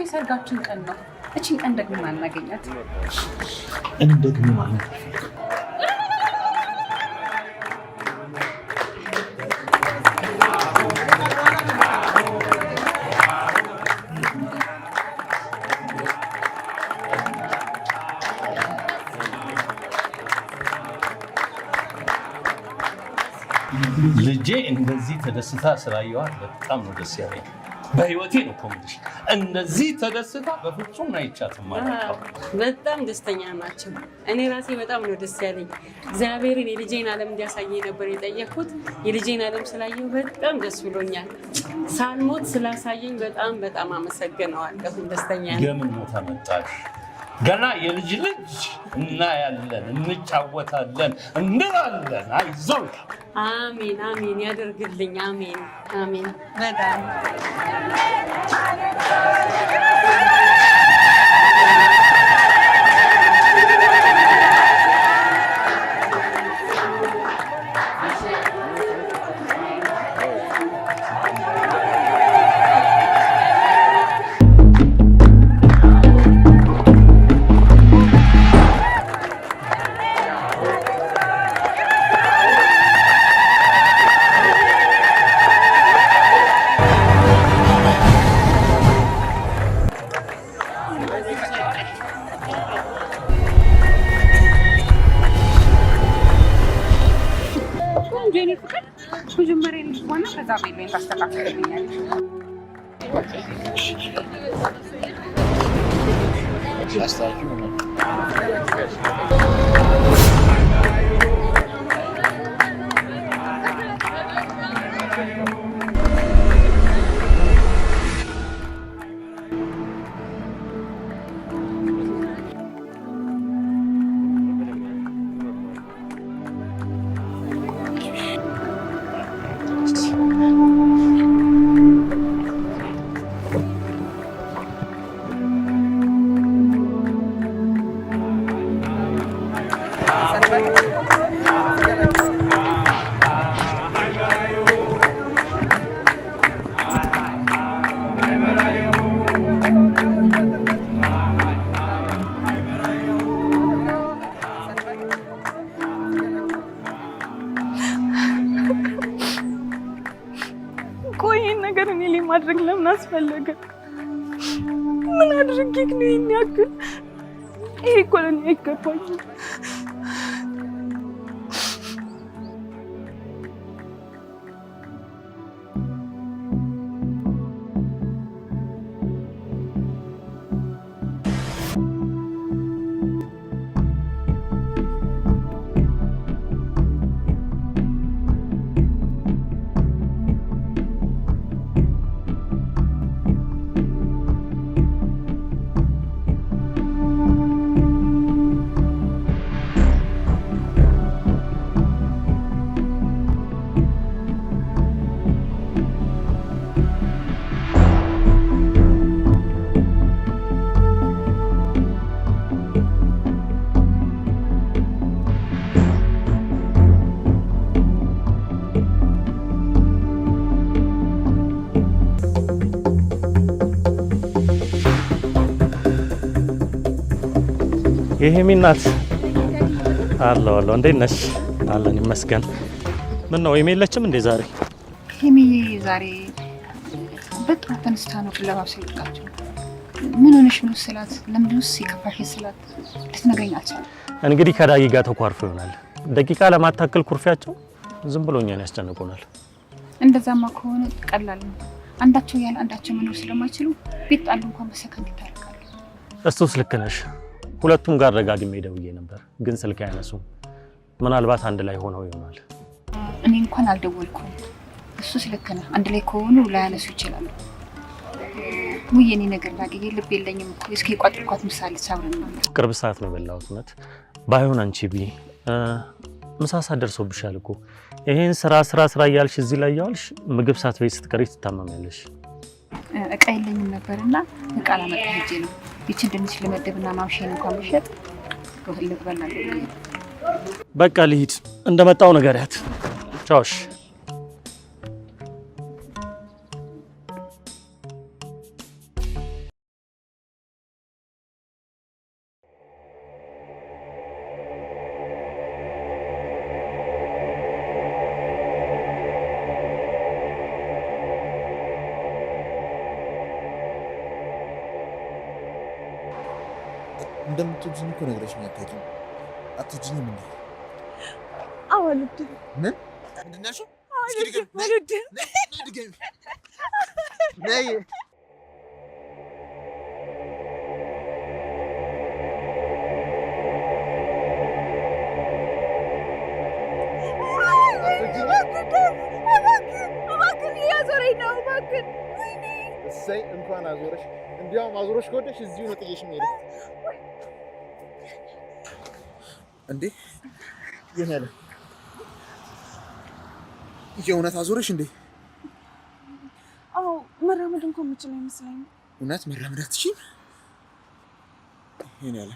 ሰርጋችን ቀን ነው። እቺን ቀን ደግሞ ማናገኛት እንደግሞ ማለት ልጄ እንደዚህ ተደስታ ስላየዋት በጣም ነው ደስ ያለኝ። በህይወቴ ነው ኮምዲሽ እንደዚህ ተደስታ በፍጹም አይቻትም ማለት ነው። በጣም ደስተኛ ናቸው። እኔ ራሴ በጣም ነው ደስ ያለኝ። እግዚአብሔርን የልጄን ዓለም እንዲያሳየኝ ነበር የጠየኩት። የልጄን ዓለም ስላየው በጣም ደስ ብሎኛል። ሳልሞት ስላሳየኝ በጣም አመሰግነዋለሁ። ደስተኛ ነኝ። የምን ሞት አመጣሽ? ገና የልጅ ልጅ እናያለን፣ እንጫወታለን፣ እንላለን። አይዞሽ። አሜን አሜን ያደርግልኝ። አሜን አሜን። በጣም ማድረግ ለምን አስፈለገ? ምን አድርጌ ነው ይሄን ያክል? ይሄ እኮ ለኔ አይገባኝም። ይሄ ሚናት አሎ እንዴት ነሽ? አለን ይመስገን። ምን ነው የለችም እንዴ ዛሬ? ሄሚ ዛሬ በጣም ተነስታ ነው ለባብሰ ይወጣችሁ። ምን ሆነሽ ነው ስላት፣ ለምንድን ነው ሲከፋሽ ስላት ልትነግረኝ አልቻለች። እንግዲህ ከዳጊ ጋር ተኳርፎ ይሆናል። ደቂቃ ለማታከል ኩርፊያቸው ዝም ብሎኛን ያስጨንቁናል። እንደዛማ ከሆነ ቀላል ነው። አንዳቸው ያለ አንዳቸው መኖር ስለማይችሉ ቢጣሉ እንኳን በሰከንድ ይታረቃሉ። እሱስ ልክ ነሽ። ሁለቱም ጋር ደጋግሜ ደውዬ ነበር፣ ግን ስልክ አያነሱም። ምናልባት አንድ ላይ ሆነው ይሆናል። እኔ እንኳን አልደወልኩም። እሱስ ልክ ነህ። አንድ ላይ ከሆኑ ላያነሱ ይችላሉ። ውይ የኔ ነገር ዳግዬ ልብ የለኝም እኮ እስኪ ቋጥቋት ምሳሌ ሳብረን ነው። ቅርብ ሰዓት ነው የበላሁት። እውነት ባይሆን አንቺ ምሳ ሰዓት ደርሶብሻል እኮ ይሄን ስራ እያልሽ እዚህ ላይ ያልሽ ምግብ ሳትበይ ስትቀሪ ትታመሚያለሽ። እቃ የለኝም ነበርና እቃ ላመጣ ሄጄ ነው። ይችን ድንች ለመደብና ማምሸን እንኳን ብሸጥ ወህልቅ በላለሁ። በቃ ልሂድ፣ እንደመጣው ነገርያት። ቻውሽ። እንደምትወጂኝ እኮ ነግረሽኝ አታውቂም። አትወጂኝም እንዴ? አዎ አልወድም። ምን ምንድን ነው ያልሽው? አልወድም። ነይ እሰይ እንኳን አዞረሽ። እንዲያውም አዞረሽ ከወደሽ እዚሁ ነው ጥዬሽ የምሄደው። እንዴ የኔ ያለ የእውነት አዞረሽ እንዴ? አዎ መራመድ እንኳን የምችል አይመስለኝም። እውነት መራመድ አትችይም? የኔ ያለ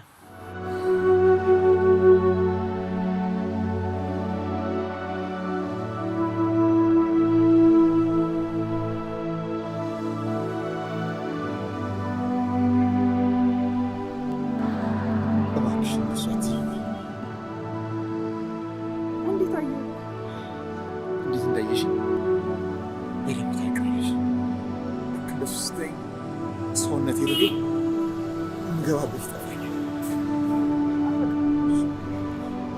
ሰውነት ይርዱ እንገባበት ይጠፋኝ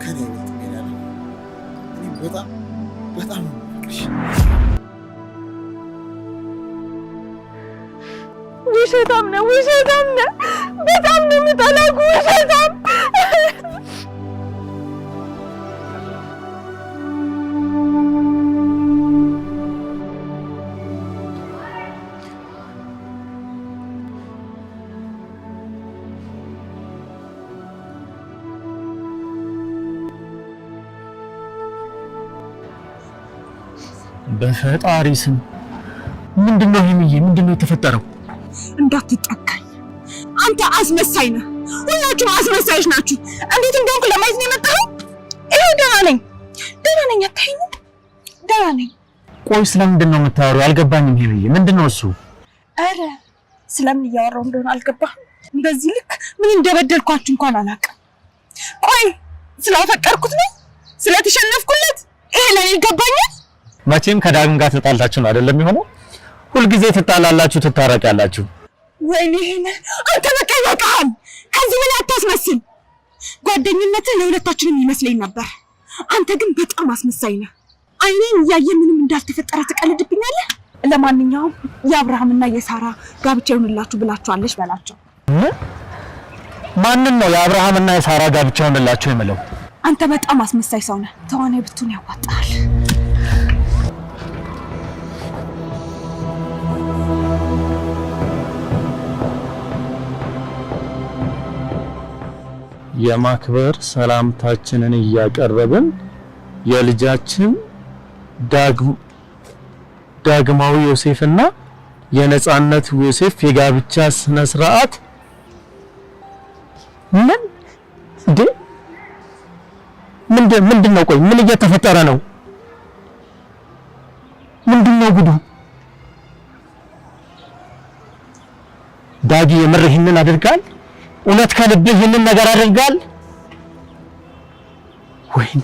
ከኔ ወጥ ይላል። እኔ በጣም ውሸታም ነው። በጣም ነው የምጠላው ውሸታም። በፈጣሪ ስም ምንድነው ሄምዬ? ምንድነው የተፈጠረው? እንዳትጠጋኝ አንተ አስመሳይ ነህ። ሁላችሁም አስመሳዮች ናችሁ። እንዴት እንደሆንኩ ለማየት ነው የመጣኸው? ይኸው ደህና ነኝ። አታይኝም? ደህና ነኝ። ቆይ ስለምንድን ነው የምታወሪው? አልገባኝም ሄምዬ። ምንድነው እሱ? ኧረ ስለምን እያወራሁ እንደሆነ አልገባህም? በዚህ ልክ ምን እንደበደልኳችሁ እንኳን አላውቅም። ቆይ ስላፈቀርኩት ነው? ስለተሸነፍኩለት ይሄ ለኔ ይገባኛል? መቼም ከዳግም ጋር ተጣልታችሁ ነው አይደለም የሚሆነው? ሁልጊዜ ትጣላላችሁ፣ ትታረቃላችሁ። ወይኔ አንተ በቃ ይበቃሃል። ከዚህ በላይ አታስመስል። ጓደኝነትህ ለሁለታችንም ይመስለኝ ነበር። አንተ ግን በጣም አስመሳይ ነህ። አይኔን እያየ ምንም እንዳልተፈጠረ ትቀልድብኛለህ። ለማንኛውም የአብርሃምና የሳራ ጋብቻ ይሁንላችሁ ብላችኋለሽ በላቸው። ማንን ነው የአብርሃምና የሳራ ጋብቻ ይሁንላችሁ የምለው? አንተ በጣም አስመሳይ ሰው ነህ። ተዋናይ ብትሆን ያዋጣሃል። የማክበር ሰላምታችንን እያቀረብን የልጃችን ዳግማዊ ዮሴፍና የነጻነት ዮሴፍ የጋብቻ ስነ ስርዓት ምንድነው? ቆይ ምን እየተፈጠረ ነው? ምንድነው ጉዱ? ዳጊ የምር ይህንን አድርጋል? እውነት ከልብህ ይህንን ነገር አድርጋል? ወይኔ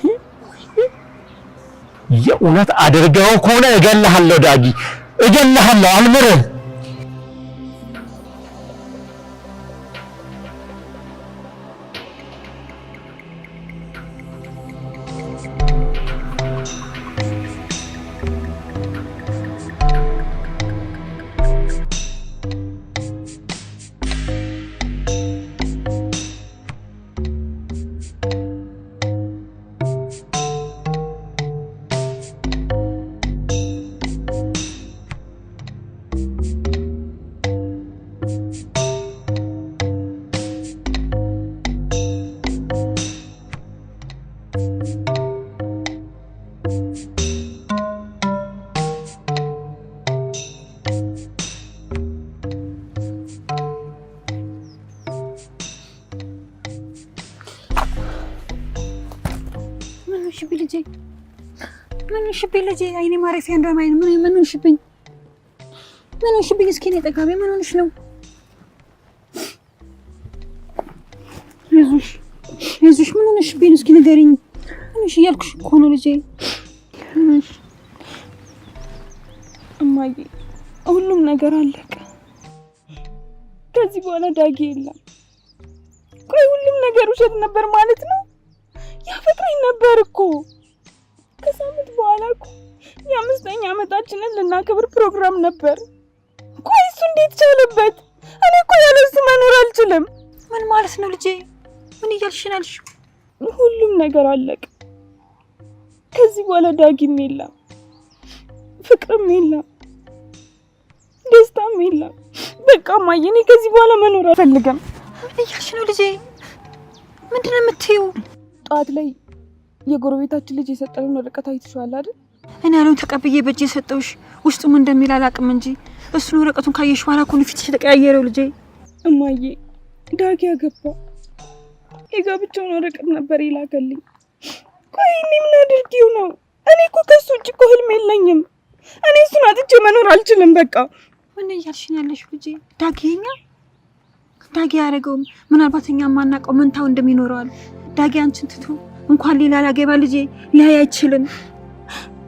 የእውነት አድርገው ከሆነ እገልሃለሁ ዳጊ፣ እገልሃለሁ፣ አልምርህ። ልጄ? ምን ሆንሽብኝ ልጄ? አይኔ ማረፊያ እንደማይን ምን ሆንሽብኝ? ምን ሆንሽብኝ? እስኪ እኔ ጠጋቤ ምን ሆንሽ ነው? አይዞሽ ምን ሆንሽብኝ? እስኪ ንገሪኝ። ምን ሆንሽ እያልኩሽ እኮ ነው ልጄ። እማዬ ሁሉም ነገር አለቀ። ከዚህ በኋላ ዳጊ የለም። ቆይ ሁሉም ነገር ውሸት ነበር ማለት ነው? ያፈቅረኝ ነበር እኮ። ከሳምንት በኋላ እኮ የ5ኛ ዓመታችንን ልናከብር ፕሮግራም ነበር። ቆይ እሱ እንዴት ቻለበት? እኔ እኮ ያለ እሱ መኖር አልችልም። ምን ማለት ነው ልጄ? ምን እያልሽ ነው ያልሽው? ሁሉም ነገር አለቀ። ከዚህ በኋላ ዳጊም የለም፣ ፍቅርም የለም፣ ደስታም የለም። በቃ እማዬ እኔ ከዚህ በኋላ መኖር አልፈልግም። ምን እያልሽ ነው ልጄ? ምንድን ነው የምትይው? ጠዋት ላይ የጎረቤታችን ልጅ የሰጠልን ወረቀት አይተሽዋል አይደል? እኔ ያለውን ተቀብዬ በእጄ የሰጠውሽ ውስጡ ምን እንደሚል አላውቅም እንጂ እሱን ወረቀቱን ካየሽ በኋላ እኮ ነው ፊትሽ የተቀያየረው ልጄ። እማዬ ዳጊ አገባ። የጋብቻውን ወረቀት ነበር ይላከልኝ። ቆይ እኔ ምን አድርጌው ነው? እኔ እኮ ከሱ ውጭ እኮ ህልም የለኝም። እኔ እሱን አጥቼ መኖር አልችልም። በቃ ምን እያልሽ ነው ያለሽው ልጄ? ዳጊ ያደረገውም ምናልባት እኛ የማናውቀው መንታው እንደሚኖረዋል። ዳጊ አንቺን ትቶ እንኳን ሌላ ላገባ ልጄ ሊያይ አይችልም።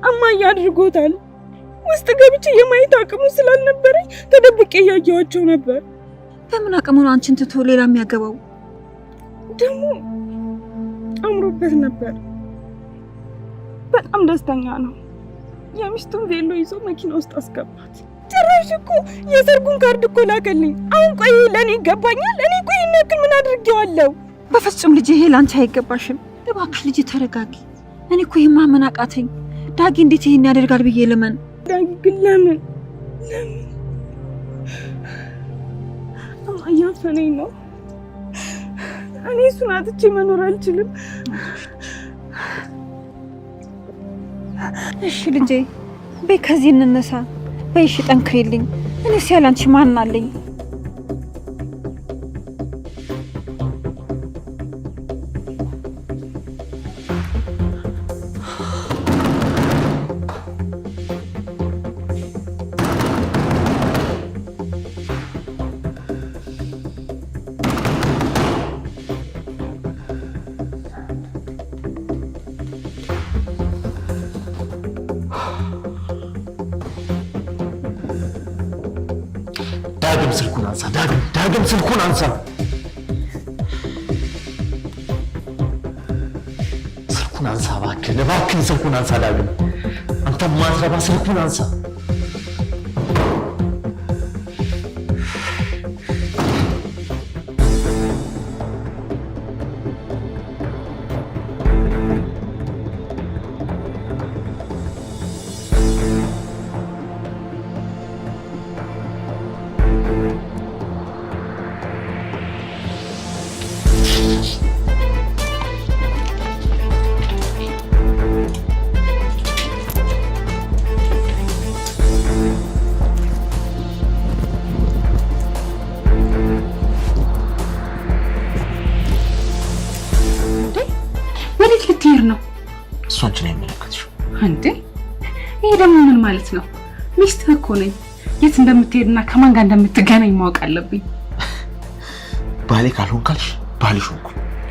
እማዬ አድርጎታል። ውስጥ ገብቼ የማየት አቅሙ ስላልነበረኝ ተደብቄ እያየኋቸው ነበር። በምን አቅሙ ነው አንቺን ትቶ ሌላ የሚያገባው? ደግሞ አምሮበት ነበር። በጣም ደስተኛ ነው። የሚስቱን ቬሎ ይዞ መኪና ውስጥ አስገባት። ጭራሽ እኮ የሰርጉን ካርድ እኮ ላከልኝ። አሁን ቆይ ለኔ ይገባኛል? እኔ ቆይ ይሄን ያክል ምን አድርጌዋለሁ? በፍጹም ልጄ ይሄ ላንቺ አይገባሽም። እባክሽ ልጄ ተረጋጊ። እኔ እኮ ይሄን ማመን አቃተኝ። ዳጊ እንዴት ይሄን ያደርጋል ብዬ ለምን? ዳጊ ግን ለምን እያፈነኝ ነው። እኔ እሱን አጥቼ መኖር አልችልም። እሺ ልጄ በይ ከዚህ እንነሳ። በይ እሺ ጠንክሪልኝ። እኔስ ያላንቺ ማን አለኝ? ዳግም ስልኩን አንሳ። ዳግም ስልኩን አንሳ። ስልኩን አንሳ እባክህን ስልኩን አንሳ። ዳግም አንተ ማትረባ ስልኩን አንሳ። ነው እሱ አንቺን አይመለከትሽም እንዴ? ይሄ ደግሞ ምን ማለት ነው? ሚስትህ እኮ ነኝ። የት እንደምትሄድና ከማን ጋር እንደምትገናኝ ማወቅ አለብኝ። ባሌ ካልሆን ካልሽ ባልሽ ሆንኩ።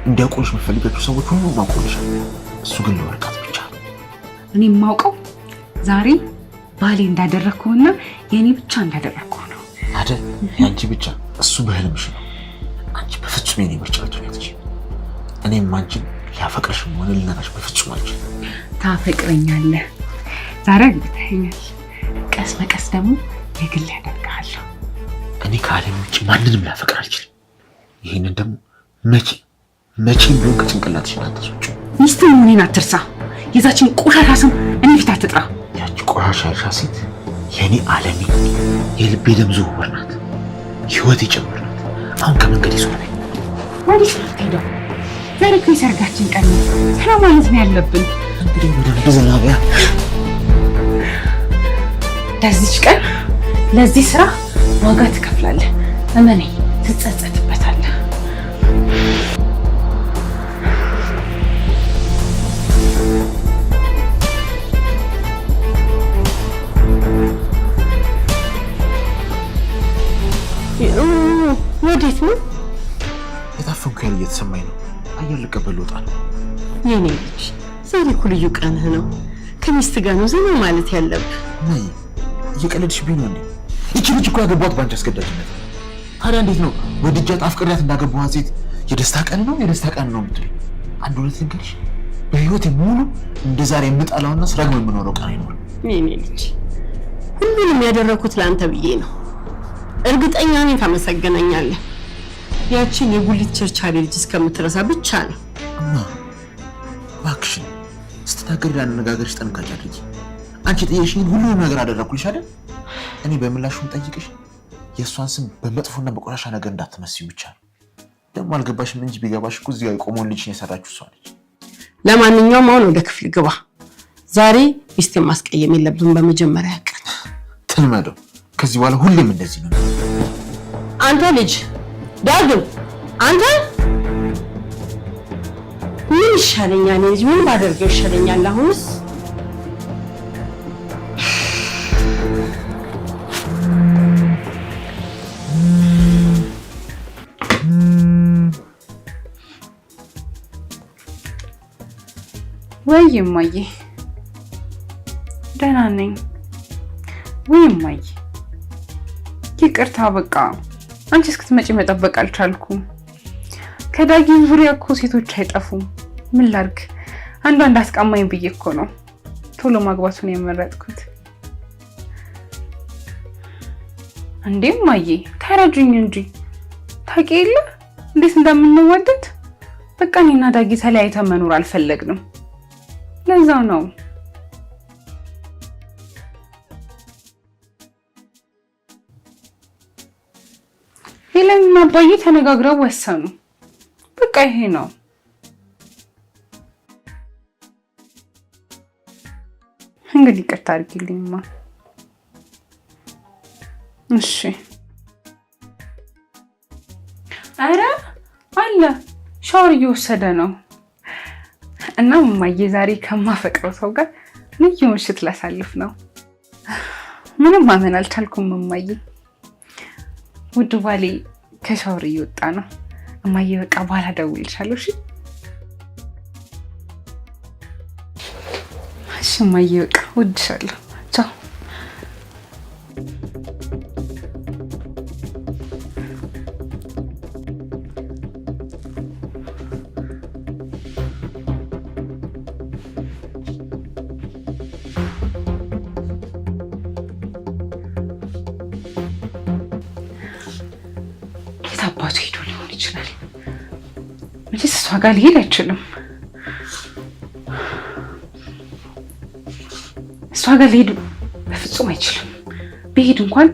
እንዲያውቁልሽ የምትፈልጋቸው ሰዎች ሁሉ ማውቀውልሻል። እሱ ግን ለወርቃት ብቻ። እኔ የማውቀው ዛሬ ባሌ እንዳደረግኩና የኔ ብቻ እንዳደረግኩ ነው አይደል? ያንቺ ብቻ እሱ በህልምሽ ነው። አንቺ በፍጹም የኔ ምርጫ አትሆኚ። እኔም አንቺን ላፈቅርሽም ሆነ ልናገርሽ በፍጹም አልችልም። ታፈቅረኛለህ። ዛሬ አግብተኸኛል። ቀስ በቀስ ደግሞ የግል ያደርግሃለሁ። እኔ ከዓለም ውጭ ማንንም ላፈቅር አልችልም። ይህንን ደግሞ መቼም ቢሆን ከጭንቅላትሽ አታስወጪው። ሚስትህ መሆኔን አትርሳ። የዛችን ቆሻሻ ስም እኔ ፊት አትጥራ። ያቺ ቆሻሻ ያልሻ ሴት የኔ ዓለሜ፣ የልቤ ደም ዝውውር ናት፣ ህይወቴ ጭምር ናት። አሁን ከመንገድ ይዞር ወዲህ ሄደው ዛሬ እኮ የሰርጋችን ቀን ነው። ሰላም ማለት ነው ያለብን። እንግዲህ በደንብ ዝናቢያ ለዚች ቀን ለዚህ ስራ ዋጋ ትከፍላለህ። እመነኝ፣ ትጸጸትበታለህ። ወዴት ነው? የታፈንኩ ያህል እየተሰማኝ ነው። አየር ልቀበል ልወጣ ነው። የኔ ልጅ ዛሬ እኮ ልዩ ቀንህ ነው። ከሚስት ጋር ነው ዘና ማለት ያለብህ። ነይ እየቀለድሽብኝ ነው እንዴ? ይቺ ልጅ እኮ ያገባኋት ባንቺ አስገዳጅነት። ታዲያ እንዴት ነው ወድጃት አፍቅሬያት እንዳገባኋት ሴት የደስታ ቀን ነው የምትለኝ? አንድ ሁለት ልንገርሽ፣ በህይወቴ ሙሉ እንደ ዛሬ የምጠላውና ስረግም የምኖረው ቀን አይኖርም። የኔ ልጅ ሁሉንም ያደረኩት ለአንተ ብዬ ነው። እርግጠኛ ነኝ ታመሰግነኛለህ። ያቺን የጉሊት ቸርቻሪ ልጅ እስከምትረሳ ብቻ ነው። እማ እባክሽን ስትናገሪ ላነጋገርሽ ጥንቃቄ አድርጊ። አንቺ ጠየሽኝ ሁሉንም ነገር አደረኩልሽ አይደል? እኔ በምላሹም ጠይቅሽ የእሷን ስም በመጥፎና በቆሻሻ ነገር እንዳትመስዩ ብቻ ነው። ደግሞ አልገባሽም እንጂ ቢገባሽ እኮ እዚህ ጋር የቆመውን ልጅን የሰራችሁ እሷ ነች። ለማንኛውም አሁን ወደ ክፍል ግባ። ዛሬ ሚስቴን ማስቀየም የለብንም። በመጀመሪያ ቀን ተልመደው። ከዚህ በኋላ ሁሌም እንደዚህ ነው። አንተ ልጅ ዳግም፣ አንተ ምን ይሻለኛል? ልጅ ምን ባደርገው ይሻለኛል? አሁንስ ወይ እማዬ፣ ደህና ነኝ። ወይ እማዬ፣ ይቅርታ በቃ አንቺ እስክትመጪ መጠበቅ አልቻልኩም። ከዳጊ ዙሪያ እኮ ሴቶች አይጠፉም። ምን ላድርግ፣ አንዷ እንዳስቀማኝ ብዬ እኮ ነው ቶሎ ማግባቱን የመረጥኩት። እንዴ እማዬ ተረጁኝ እንጂ ታውቂ የለ እንዴት እንደምንዋደድ። በቃ እኔና ዳጊ ተለያይተን መኖር አልፈለግንም። ለዛው ነው ሄለንና አባዬ ተነጋግረው ወሰኑ። በቃ ይሄ ነው። እንግዲህ ይቅርታ አድርጊልኝማ። እሺ። አረ አለ ሻወር እየወሰደ ነው። እና እማዬ ዛሬ ከማፈቅረው ሰው ጋር ልዩ ምሽት ላሳልፍ ነው። ምንም ማመን አልቻልኩም እማዬ። ውድ ባሌ ከሻወር እየወጣ ነው። እማዬ በቃ በኋላ እደውልልሻለሁ። እሺ እሺ እማዬ በቃ እወድሻለሁ። ቻው። አባቱ ሄዶ ሊሆን ይችላል። መቼስ እሷ ጋር ሊሄድ አይችልም። እሷ ጋር ሊሄድ በፍጹም አይችልም። ቢሄድ እንኳን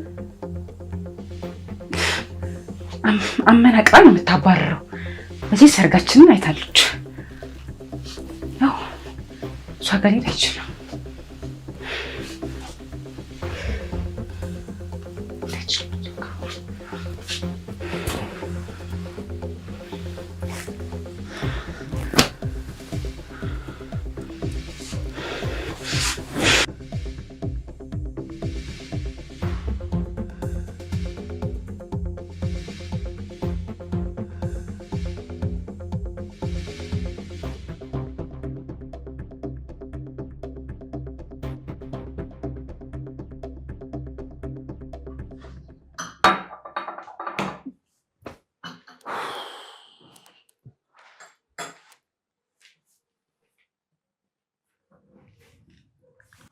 አመናቅራ ነው የምታባረረው። በዚህ ሰርጋችንን አይታለች። ያው እሷ ጋር ሊሄድ አይችልም።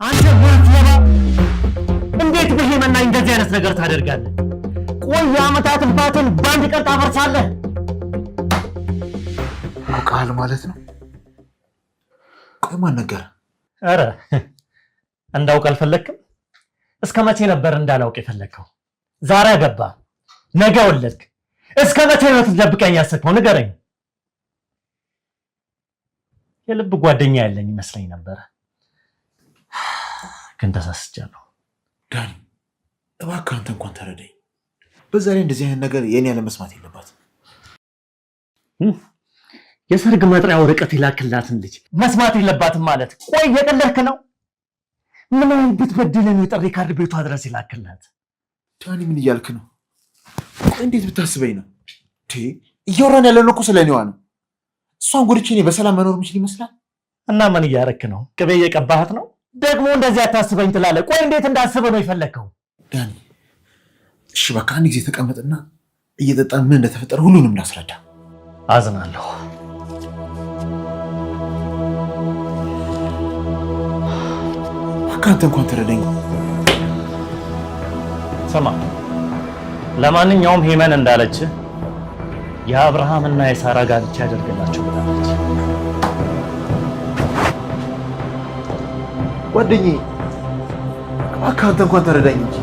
አንተ ወርትለባ እንዴት ብዬ መናኝ እንደዚህ አይነት ነገር ታደርጋለህ? ቆይ የዓመታት ልፋትን በአንድ ቀን ታፈርሳለህ? አውቃል ማለት ነው። ቆይ ማን ነገር? ኧረ እንዳውቅ አልፈለግክም? እስከ መቼ ነበር እንዳላውቅ የፈለግከው? ዛሬ አገባ፣ ነገ ወለድክ። እስከ መቼ ነው ትደብቀኝ ያሰብከው? ንገረኝ። የልብ ጓደኛ ያለኝ ይመስለኝ ነበር፣ ግን ተሳስቻለሁ። ዳኒ እባክህ አንተ እንኳን ተረዳኝ። በዛ ላይ እንደዚህ አይነት ነገር የኔ ያለ መስማት የለባትም። የሰርግ መጥሪያ ወረቀት ይላክላትን ልጅ መስማት የለባትም ማለት? ቆይ የቀለድክ ነው? ምን አይነት ብትበድልን የጥሪ ካርድ ቤቷ ድረስ ይላክላት? ዳኒ ምን እያልክ ነው? እንዴት ብታስበኝ ነው? እያወራን ያለነው እኮ ስለኔዋ ነው። እሷን ጎድቼ እኔ በሰላም መኖር የምችል ይመስላል? እና ምን እያረክ ነው? ቅቤ እየቀባሃት ነው? ደግሞ እንደዚህ አታስበኝ ትላለህ። ቆይ እንዴት እንዳስበ ነው የፈለግከው? ዳኒ እሺ በቃ አንድ ጊዜ ተቀመጥና እየጠጣን ምን እንደተፈጠረ ሁሉንም ላስረዳ። አዝናለሁ። በቃ አንተ እንኳን ተረዳኝ። ስማ፣ ለማንኛውም ሄመን እንዳለች የአብርሃምና የሳራ ጋብቻ ያደርግላቸው ብላለች። ጓደኛዬ በቃ አንተ እንኳን ተረዳኝ እንጂ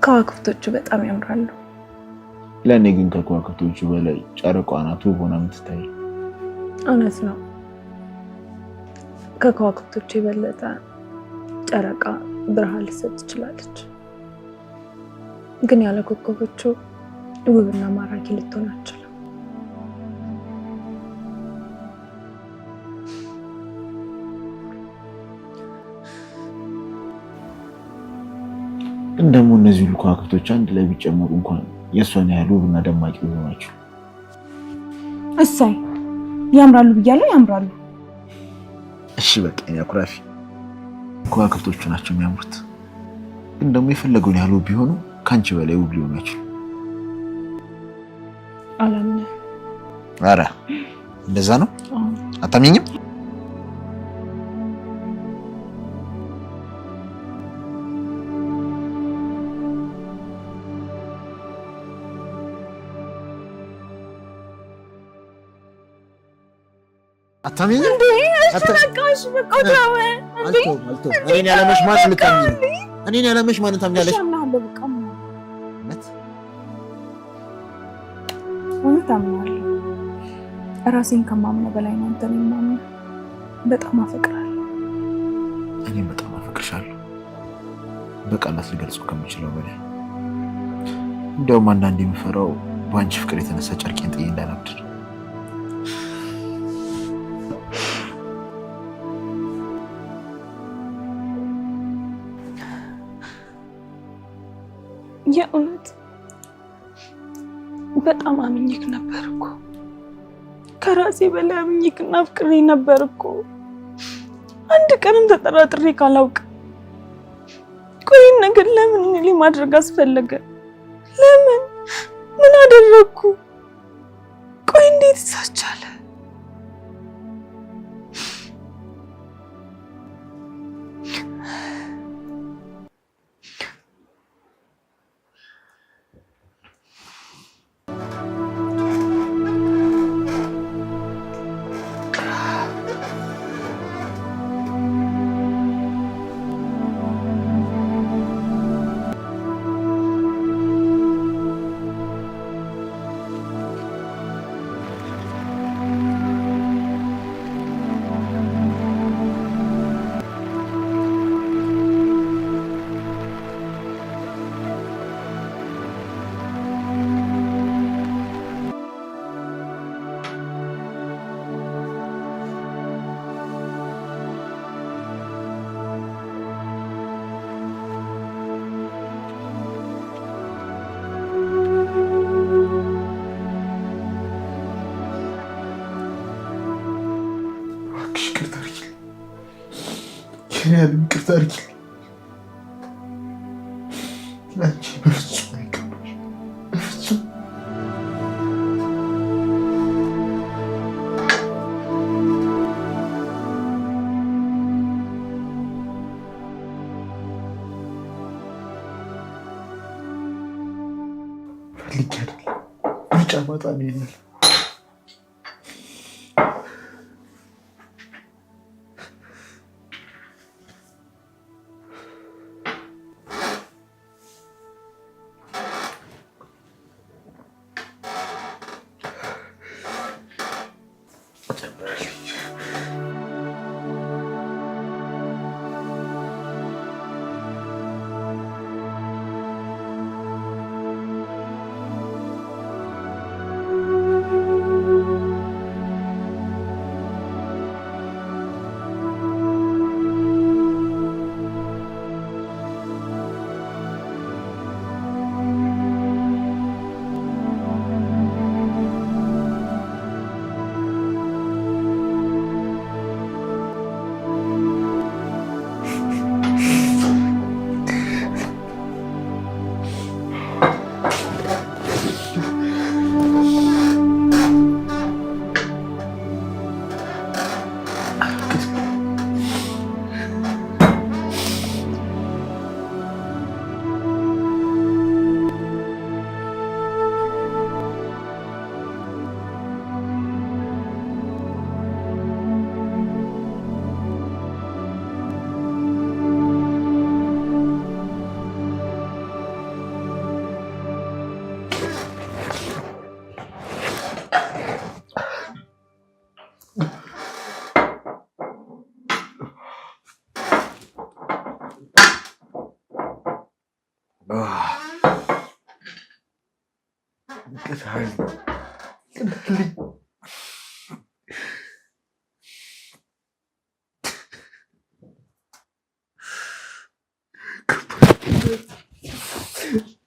ከዋክብቶቹ በጣም ያምራሉ። ለእኔ ግን ከከዋክብቶቹ በላይ ጨረቃዋ ናት ውብ ሆና የምትታይ። እውነት ነው። ከከዋክብቶቹ የበለጠ ጨረቃ ብርሃን ልትሰጥ ትችላለች። ግን ያለ ኮከቦቹ ውብና ማራኪ ልትሆን አትችልም። ግን ደግሞ እነዚህ ሁሉ ከዋክብቶች አንድ ላይ ቢጨመሩ እንኳን የእሷን ያህል ውብና ደማቂ ሆናቸው። እሰይ ያምራሉ ብያለሁ፣ ያምራሉ። እሺ በቃ እኔ አኩራፊ። ከዋክብቶቹ ናቸው የሚያምሩት። ግን ደግሞ የፈለገውን ያህል ውብ ቢሆኑ ከአንቺ በላይ ውብ ሊሆኑ አይችሉም። አላምነህ። ኧረ እንደዛ ነው? አታምኚኝም? አታምኚኝም? እሺ በቃ ተው። እኔን ያለመሽ ማን ልታምኚኝ? እኔን ያለመሽ ማን ታምኛለሽ? እውነት አምናለሁ። ራሴን ከማምነው በላይ ነው አንተን የማምነው። በጣም አፈቅራለሁ። እኔም በጣም አፈቅርሻለሁ። በቃላት ልገልጸው ከምችለው በላይ። እንዲያውም አንዳንዴ የምፈራው በአንቺ ፍቅር የተነሳ ጨርቄን ጥዬ እንዳላብድ። የእውነት በጣም አምኜክ ነበር እኮ። ከራሴ በላይ አምኜክና አፍቅሬ ነበር እኮ። አንድ ቀንም ተጠራጥሬ ካላውቅ። ቆይ ነገር ለምን እኔ ላይ ማድረግ አስፈለገ? ለምን? ምን አደረግኩ? ቆይ እንዴት ይሳቻለ? መድኃኒዓለም ይቅርታ አድርጊልኝ። ለአንቺ በፍጹም አይገባሽ፣ በፍጹም ፈልጌ አይደለም ምርጫ ማጣ ነው ይላል።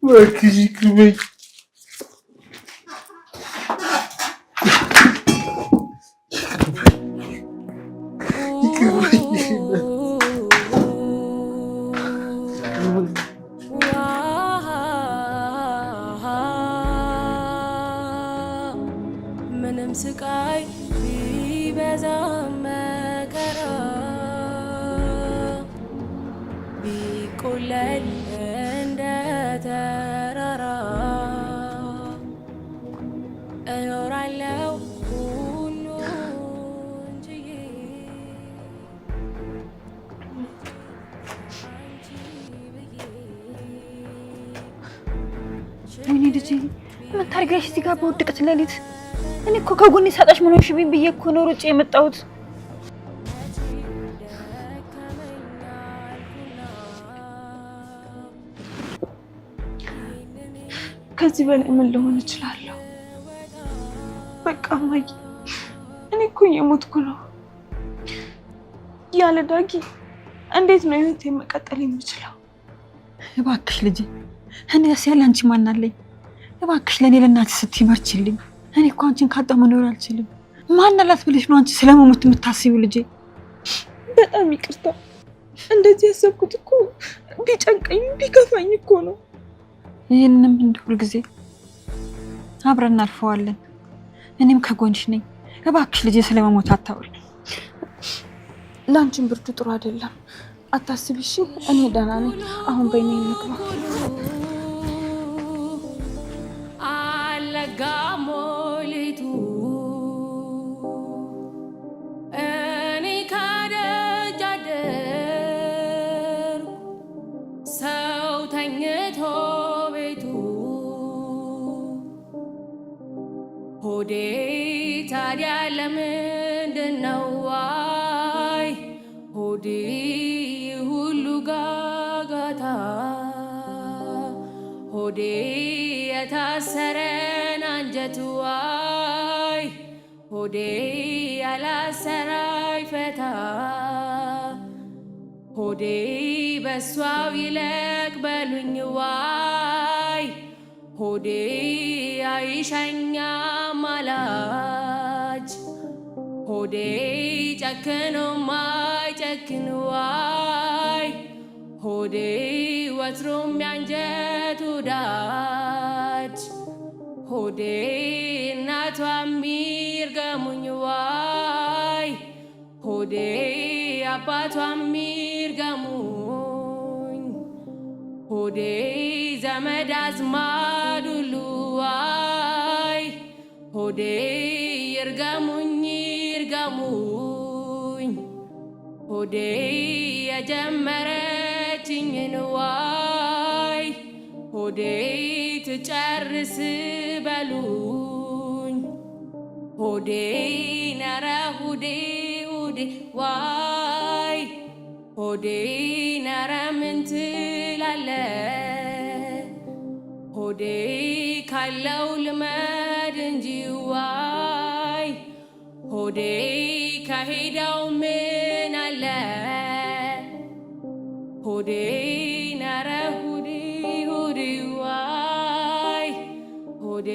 እባክሽ ይቅር በይኝ። ምንም ስቃይ ቢበዛም መከራ ቢቆለል እንደ ተራራ እኖራለሁ ሁሉን ችዬ ወይኔ ልጄ ምን ታርጋሽ እዚህ ጋር በውድቅት ሌሊት? እኔ እኮ ከጎኔ ሳጣሽ ምን ሆንሽብኝ ብዬ እኮ ነው ሩጬ የመጣሁት። ከዚህ በላይ ምን ልሆን እችላለሁ? በቃ እማዬ፣ እኔ እኮ እየሞትኩ ነው። ያለ ዳጊ እንዴት ነው ህይወቴን መቀጠል የምችለው? እባክሽ ልጄ፣ እኔስ ያለ አንቺ ማን አለኝ? እባክሽ ለእኔ ለእናትሽ ስትይ በርቺልኝ። እኔ እኮ አንቺን ካጣሁ መኖር አልችልም። ማን አላት ብለሽ ነው አንቺ ስለመሞት የምታስቢው ልጄ? በጣም ይቅርታ። እንደዚህ ያሰብኩት እኮ ቢጨንቀኝ ቢከፋኝ እኮ ነው። ይህንም እንደ ሁልጊዜ አብረን እናልፈዋለን። እኔም ከጎንሽ ነኝ። እባክሽ ልጄ ስለመሞት አታውሪ። ለአንቺን ብርዱ ጥሩ አይደለም፣ አታስቢ እሺ? እኔ ደህና ነኝ። አሁን በይኔ እንግባ። አለጋሞሊቱ እኔ ካደጅ አደርኩ ሰው ተኝቶ ቤቱ ሆዴ ታዲያ ለምንድን ነው ዋይ ሆዴ ሁሉ ጋጋታ ሆዴ የታሰረን አንጀቱ ዋይ ሆዴ ያላሰራ ይፈታ ሆዴ በሷው ይለቅ በሉኝ ዋይ ሆዴ አይሸኛ ማላጅ ሆዴ ጨክኖ ማይጨክን ዋይ ሆዴ ወትሮም ያንጀቱ ዳጅ ሆዴ እናቷ ሚርገሙኝ ዋይ ሆዴ አባቷ ሚርገሙኝ ሆዴ ዘመድ አዝማድ ሁሉ ዋይ ሆዴ ይርገሙኝ ይርገሙኝ ሆዴ የጀመረችኝን ዋይ ሆዴ ትጨርስ በሉኝ ሆዴ ነረ ሆዴ ሆዴ ዋይ ሆዴ ነረ ምን ትላለ ሆዴ ካለው ልመድ እንጂ ዋይ ሆዴ ከሄደው ምን አለ ሆዴ ነረ ሆዴ ሆዴ ዋይ ሆዴ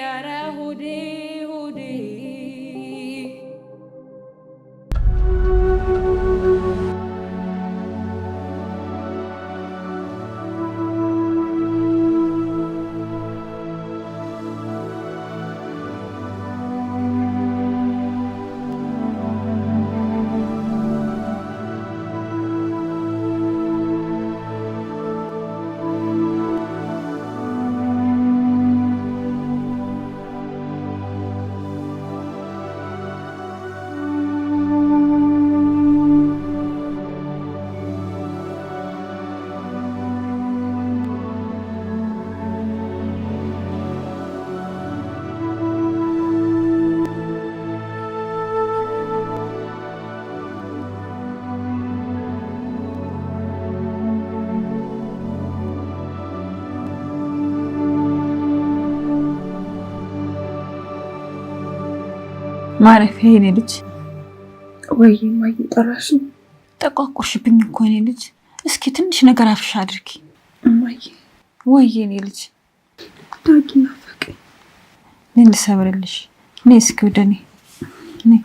ኧረ ሆዴ ሆዴ ማረፊያ የኔ ልጅ ወይ ማይ ጠራሽ ጠቋቆሽብኝ እኮ የኔ ልጅ እስኪ ትንሽ ነገር አፍሽ አድርጊ ማይ ወይ የኔ ልጅ ዳጊ ናፈቀኝ ምን ልሰብርልሽ ነይ እስኪ ወደኔ ነይ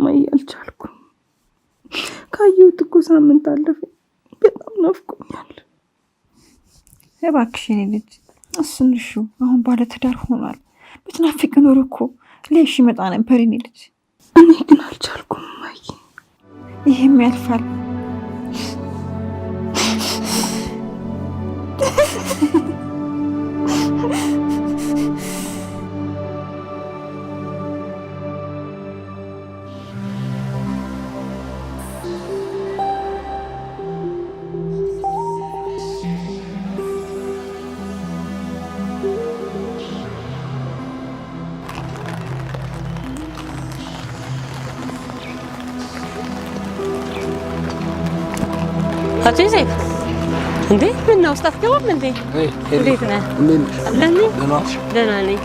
ማይ አልቻልኩም ካየሁት እኮ ሳምንት አለፈ በጣም ናፍቆኛል እባክሽ የኔ ልጅ አስንሹ አሁን ባለ ትዳር ሆኗል በትናፍቅ ኖር እኮ ለሽ ይመጣ ነበር የኔ ልጅ እኔ ግን አልቻልኩም ማይ ይሄም ያልፋል አቶ ዮሴፍ እንዴ ምን ነው ስታስገባም እንዴ እንዴት ነህ? ደህና ነኝ።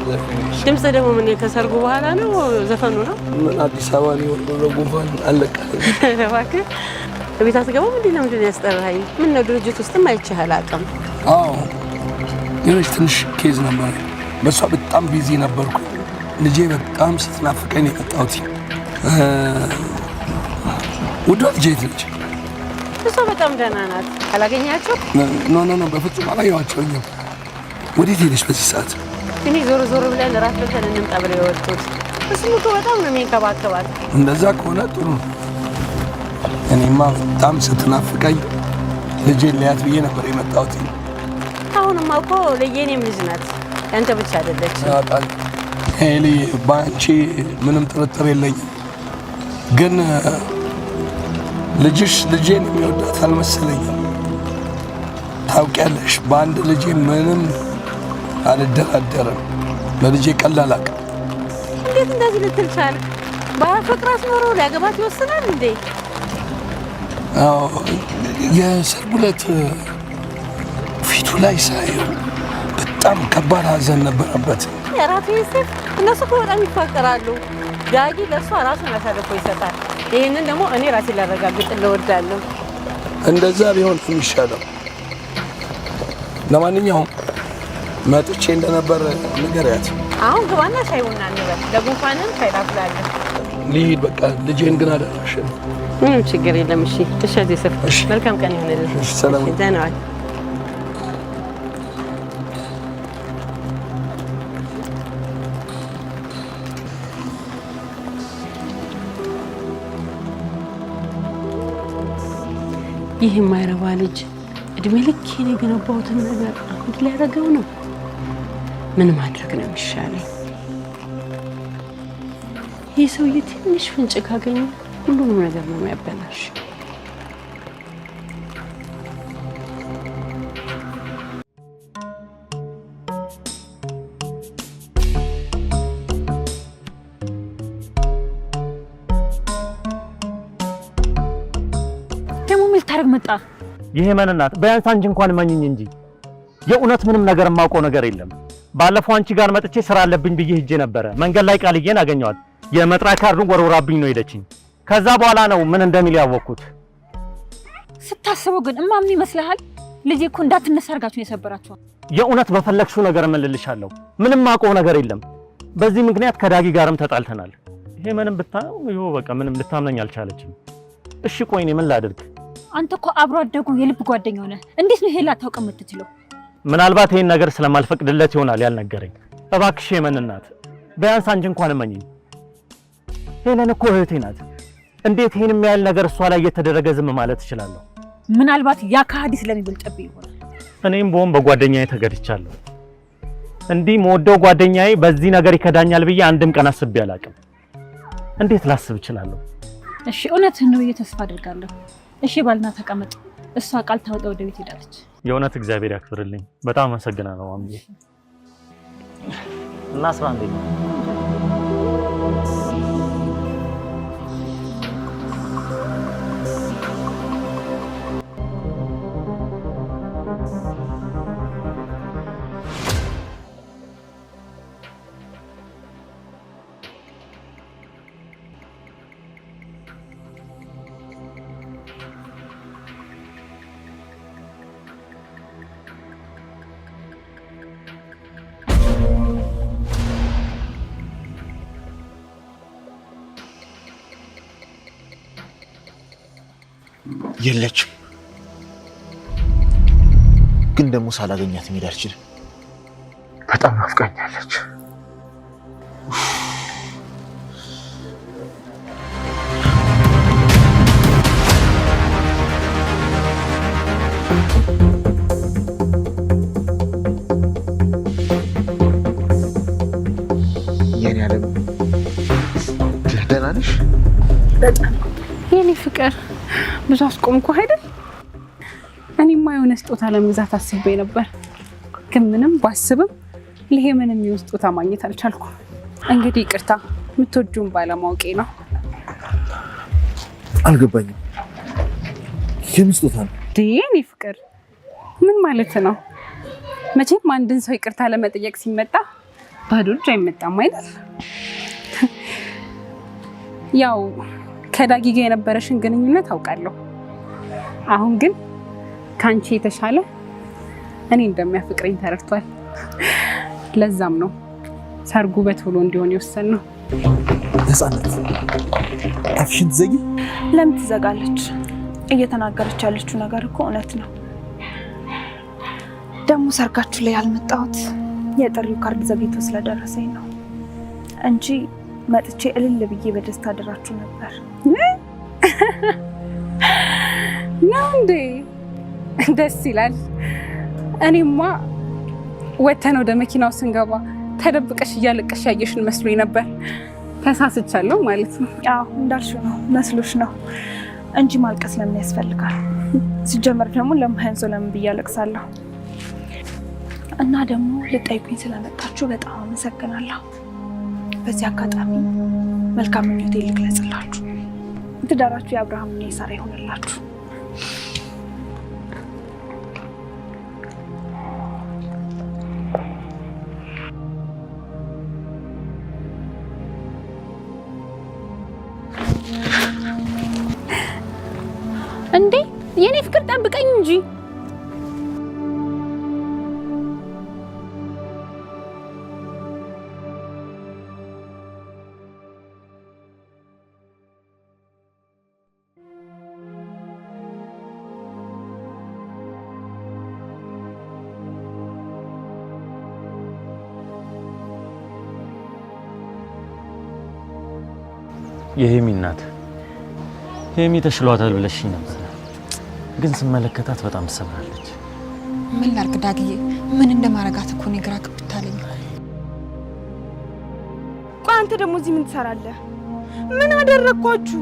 ድምፅ ደግሞ ምን ከሰርጉ በኋላ ነው ዘፈኑ ነው? አዲስ አበባ ነው ወደ ጉንፋን አለቀ። እባክህ በቤት አትገባም እንዴ? ለምንድን ነው ያስጠራኸኝ? ምን ነው ድርጅት ውስጥም አይቼህ አላውቅም። አዎ የሆነች ትንሽ ኬዝ ነበር፣ በሷ በጣም ቢዚ ነበርኩ። ልጄ በጣም ስትናፍቀኝ የመጣሁት ውዷ ልጄ ነች። እሷ በጣም ደህና ናት። አላገኛቸው? ኖ በፍጹም አላየኋቸውም። ወዴት ሄደሽ በዚህ ሰዓት? እኔ ዞር ዞር ብለን እራት በልተን እንምጣ ብለው የወጡት። እሱም እኮ በጣም ነው የሚንከባከባት። እንደዛ ከሆነ ጥሩ። እኔማ በጣም ስትናፍቀኝ ልጄን ሊያት ብዬ ነበር የመጣሁት። አሁንማ እኮ ለየኔም ልጅ ናት፣ ያንተ ብቻ አይደለች። ሄሊ በአንቺ ምንም ጥርጥር የለኝም፣ ግን ልጅሽ ልጄን የሚወዳት አልመሰለኝም። ታውቂያለሽ፣ በአንድ ልጄ ምንም አልደራደርም። ለልጄ ቀላል አቅም። እንዴት እንደዚህ ልትል ቻልክ? ባያፈቅራት ኖሮ ሊያገባት ይወስናል እንዴ? አዎ የሰርጉ ዕለት ፊቱ ላይ ሳየው በጣም ከባድ ሐዘን ነበረበት። የራቱ ዮሴፍ እነሱ እኮ በጣም ይፋቀራሉ። ዳጊ ለእሷ ራሱን አሳልፎ ይሰጣል። ይህንን ደግሞ እኔ ራሴ ላረጋግጥ እወዳለሁ። እንደዛ ቢሆን የሚሻለው። ለማንኛውም መጥቼ እንደነበር ንገሪያት። አሁን ግባና ሻይ ቡና እንበል። ለጉንፋንም ሻይ ላፍላለሁ። ልሂድ በቃ። ልጄን ግን አደራሽ። ምንም ችግር የለም። እሺ እሺ። ዮሴፍ መልካም ቀን ይሁንልህ። ሰላም። ደህና ዋል። ይህ የማይረባ ልጅ እድሜ ልኬን የገነባሁትን ነገር አንድ ሊያደርገው ነው። ምን ማድረግ ነው የሚሻለኝ? ይህ ሰውዬ ትንሽ ፍንጭ ካገኘ ሁሉንም ነገር ነው የሚያበላሽ። ደግሞ ምን ልታደርግ መጣ? ይሄ መንናት ቢያንስ አንቺ እንኳን መኝኝ እንጂ የእውነት ምንም ነገር የማውቀው ነገር የለም። ባለፈው አንቺ ጋር መጥቼ ስራ አለብኝ ብዬ ሂጄ ነበረ። መንገድ ላይ ቃልዬን አገኘኋት። የመጥሪያ ካርዱን ወርውራብኝ ነው ሄደችኝ። ከዛ በኋላ ነው ምን እንደሚል ያወቅኩት። ስታስበው ግን እማምን ይመስልሃል? ልጄ እኮ እንዳትነሳ አድርጋችሁ የሰበራችኋል። የእውነት በፈለግሽው ነገር እምልልሻለሁ። ምንም የማውቀው ነገር የለም። በዚህ ምክንያት ከዳጊ ጋርም ተጣልተናል። ይሄ ምንም ብታየው ይኸው በቃ ምንም ልታምነኝ አልቻለችም። እሺ ቆይ እኔ ምን ላድርግ? አንተ እኮ አብሮ አደጉ የልብ ጓደኛው ነህ። እንዴት ነው ይሄ ላታውቅ የምትችለው? ምናልባት ይሄን ነገር ስለማልፈቅድለት ይሆናል ያልነገረኝ። እባክሽ የመንናት ቢያንስ አንቺ እንኳን እመኚኝ። ሄለን እኮ እህቴ ናት። እንዴት ይሄን የሚያህል ነገር እሷ ላይ እየተደረገ ዝም ማለት እችላለሁ? ምናልባት ያ ከሃዲ ስለሚበልጥብኝ ይሆናል። እኔም በሆን በጓደኛዬ ተገድቻለሁ። እንዲህ መወደው ጓደኛዬ በዚህ ነገር ይከዳኛል ብዬ አንድም ቀን አስቤ አላውቅም። እንዴት ላስብ እችላለሁ? እሺ እውነትህን ነው ብዬ ተስፋ አድርጋለሁ። እሺ ባልና ተቀመጥ። እሷ ቃል ታወጣ ወደ ቤት ሄዳለች። የእውነት እግዚአብሔር ያክብርልኝ። በጣም አመሰግናለሁ ማምዬ። እና ስራ እንዴት ነው? የለችም። ግን ደግሞ ሳላገኛት መሄድ አልችልም። በጣም ናፍቃኛለች። የኔ ዓለም ደህና ነሽ? በጣም የኔ ፍቅር ብዙ አስቆምኩ አይደል? እኔማ የሆነ ስጦታ ለመግዛት አስቤ ነበር፣ ግን ምንም ባስብም ለሄ ምንም የሆነ ስጦታ ማግኘት አልቻልኩም። እንግዲህ ይቅርታ፣ የምትወጂውን ባለማወቄ ነው። አልገባኝም። የምን ስጦታ ነው? የኔ ፍቅር ምን ማለት ነው? መቼም አንድን ሰው ይቅርታ ለመጠየቅ ሲመጣ ባዶ እጅ አይመጣም አይደል? ያው ከዳጊ ጋር የነበረሽን ግንኙነት አውቃለሁ። አሁን ግን ካንቺ የተሻለ እኔ እንደሚያፈቅረኝ ተረድቷል። ለዛም ነው ሰርጉ በቶሎ እንዲሆን የወሰንነው። ነፃነት፣ አፍሽን ትዘጊ። ለምን ትዘጋለች? እየተናገረች ያለችው ነገር እኮ እውነት ነው። ደግሞ ሰርጋችሁ ላይ ያልመጣሁት የጥሪው ካርድ ዘግይቶ ስለደረሰኝ ነው እንጂ መጥቼ እልል ብዬ በደስታ አድራችሁ ነበር። ነው እንዴ? ደስ ይላል። እኔማ ወተን ወደ መኪናው ስንገባ ተደብቀሽ እያለቀሽ ያየሽን መስሎኝ ነበር። ተሳስቻለሁ ማለት ነው። አዎ እንዳልሽው ነው፣ መስሎሽ ነው እንጂ ማልቀስ ለምን ያስፈልጋል? ሲጀመር ደግሞ ለማይንሶ ለምን ብዬ አለቅሳለሁ? እና ደግሞ ልጠይቁኝ ስለመጣችሁ በጣም አመሰግናለሁ። በዚህ አጋጣሚ መልካም ምኞቴ ልግለጽላችሁ። ትዳራችሁ የአብርሃምና የሳራ ይሆንላችሁ። እንዴ የኔ ፍቅር ጠብቀኝ እንጂ። የሄሚ እናት ሄሚ ተሽሏታል ብለሽኝ ነበር፣ ግን ስመለከታት በጣም ተሰብራለች። ምን ላድርግ ዳግዬ? ምን እንደማረጋት እኮ ነው ግራ ገብቶኛል። ቆይ አንተ ደግሞ እዚህ ምን ትሰራለህ? ምን አደረኳችሁ?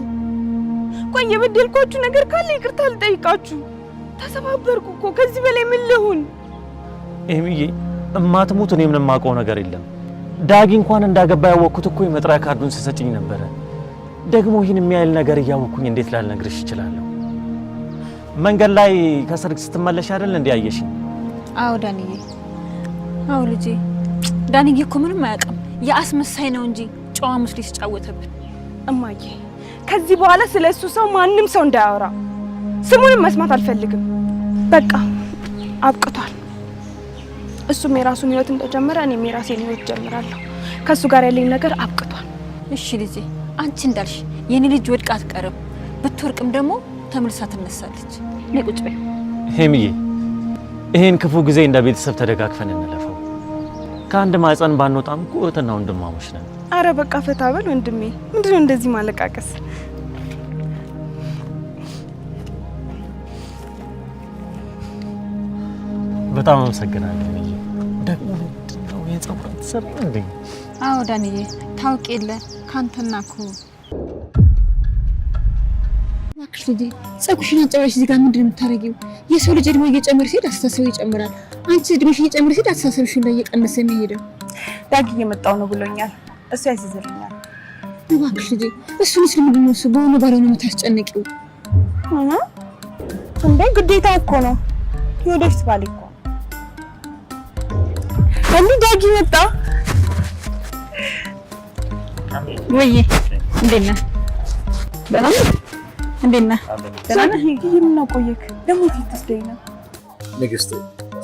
ቆይ የበደልኳችሁ ነገር ካለ ይቅርታ ልጠይቃችሁ። ተሰባበርኩ እኮ ከዚህ በላይ ምን ልሁን? ሄሚዬ እማትሙት እኔ ምንም የማውቀው ነገር የለም። ዳጊ እንኳን እንዳገባ ያወቅኩት እኮ የመጥሪያ ካርዱን ሲሰጭኝ ነበረ። ደግሞ ይህን የሚያይል ነገር እያወቅኩኝ እንዴት ላልነግርሽ እችላለሁ? መንገድ ላይ ከሰርግ ስትመለሽ አይደል እንዴ ያየሽኝ? አዎ ዳንዬ፣ አዎ ልጄ። ዳንዬ እኮ ምንም አያውቅም፣ የአስመሳይ ነው እንጂ ጨዋ መስሎ ሲጫወተብን። እማዬ ከዚህ በኋላ ስለሱ ሰው ማንም ሰው እንዳያወራ፣ ስሙንም መስማት አልፈልግም። በቃ አብቅቷል። እሱም የራሱን ህይወት እንደጀመረ እኔም የራሴን ህይወት ጀምራለሁ። ከሱ ጋር ያለኝ ነገር አብቅቷል። እሺ ልጄ፣ አንቺ እንዳልሽ የኔ ልጅ ወድቃ አትቀርም። ብትወርቅም ደግሞ ተመልሳ ትነሳለች። ነይ ቁጭ በይ። ሄሚዬ ይሄን ክፉ ጊዜ እንደ ቤተሰብ ተደጋግፈን እንለፈው። ከአንድ ማህፀን ባንወጣም እኮ እህትና ወንድማሞች ነን። አረ በቃ ፈታ በል ወንድሜ። ምንድነው እንደዚህ ማለቃቀስ? በጣም አመሰግናለሁ። ደግሞ ምንድነው የጸጉር ተሰራ እንዴ? አዎ ዳንዬ፣ ታውቂ የለ ካንተና እኮ እባክሽ ልጄ፣ ጸጉርሽን አንጨባሽ እዚህ ጋር ምንድነው የምታረጊው? የሰው ልጅ እድሜ እየጨመረ ሲሄድ አስተሳሰቡ ይጨምራል። አንቺ እድሜሽ እየጨመረ ሲሄድ አስተሳሰብሽ ላይ እየቀነሰ ነው የሚሄደው። ዳጊ እየመጣው ነው ብሎኛል። እሱ ያስይዝልኛል። እባክሽ ልጄ፣ እሱን ስለምንድነው እሱ በሆነ ባልሆነ የምታስጨንቂው? እንዴ ግዴታ እኮ ነው። የወደፊት ባል እኮ እንዴ። ዳጊ መጣ። ወይ እንዴት ነህ? ደህና ነህ? እንዴት ነህ? ደህና ነህ? ይሄን ቆየክ ደግሞ ትተስደኝ ነው። ንግስት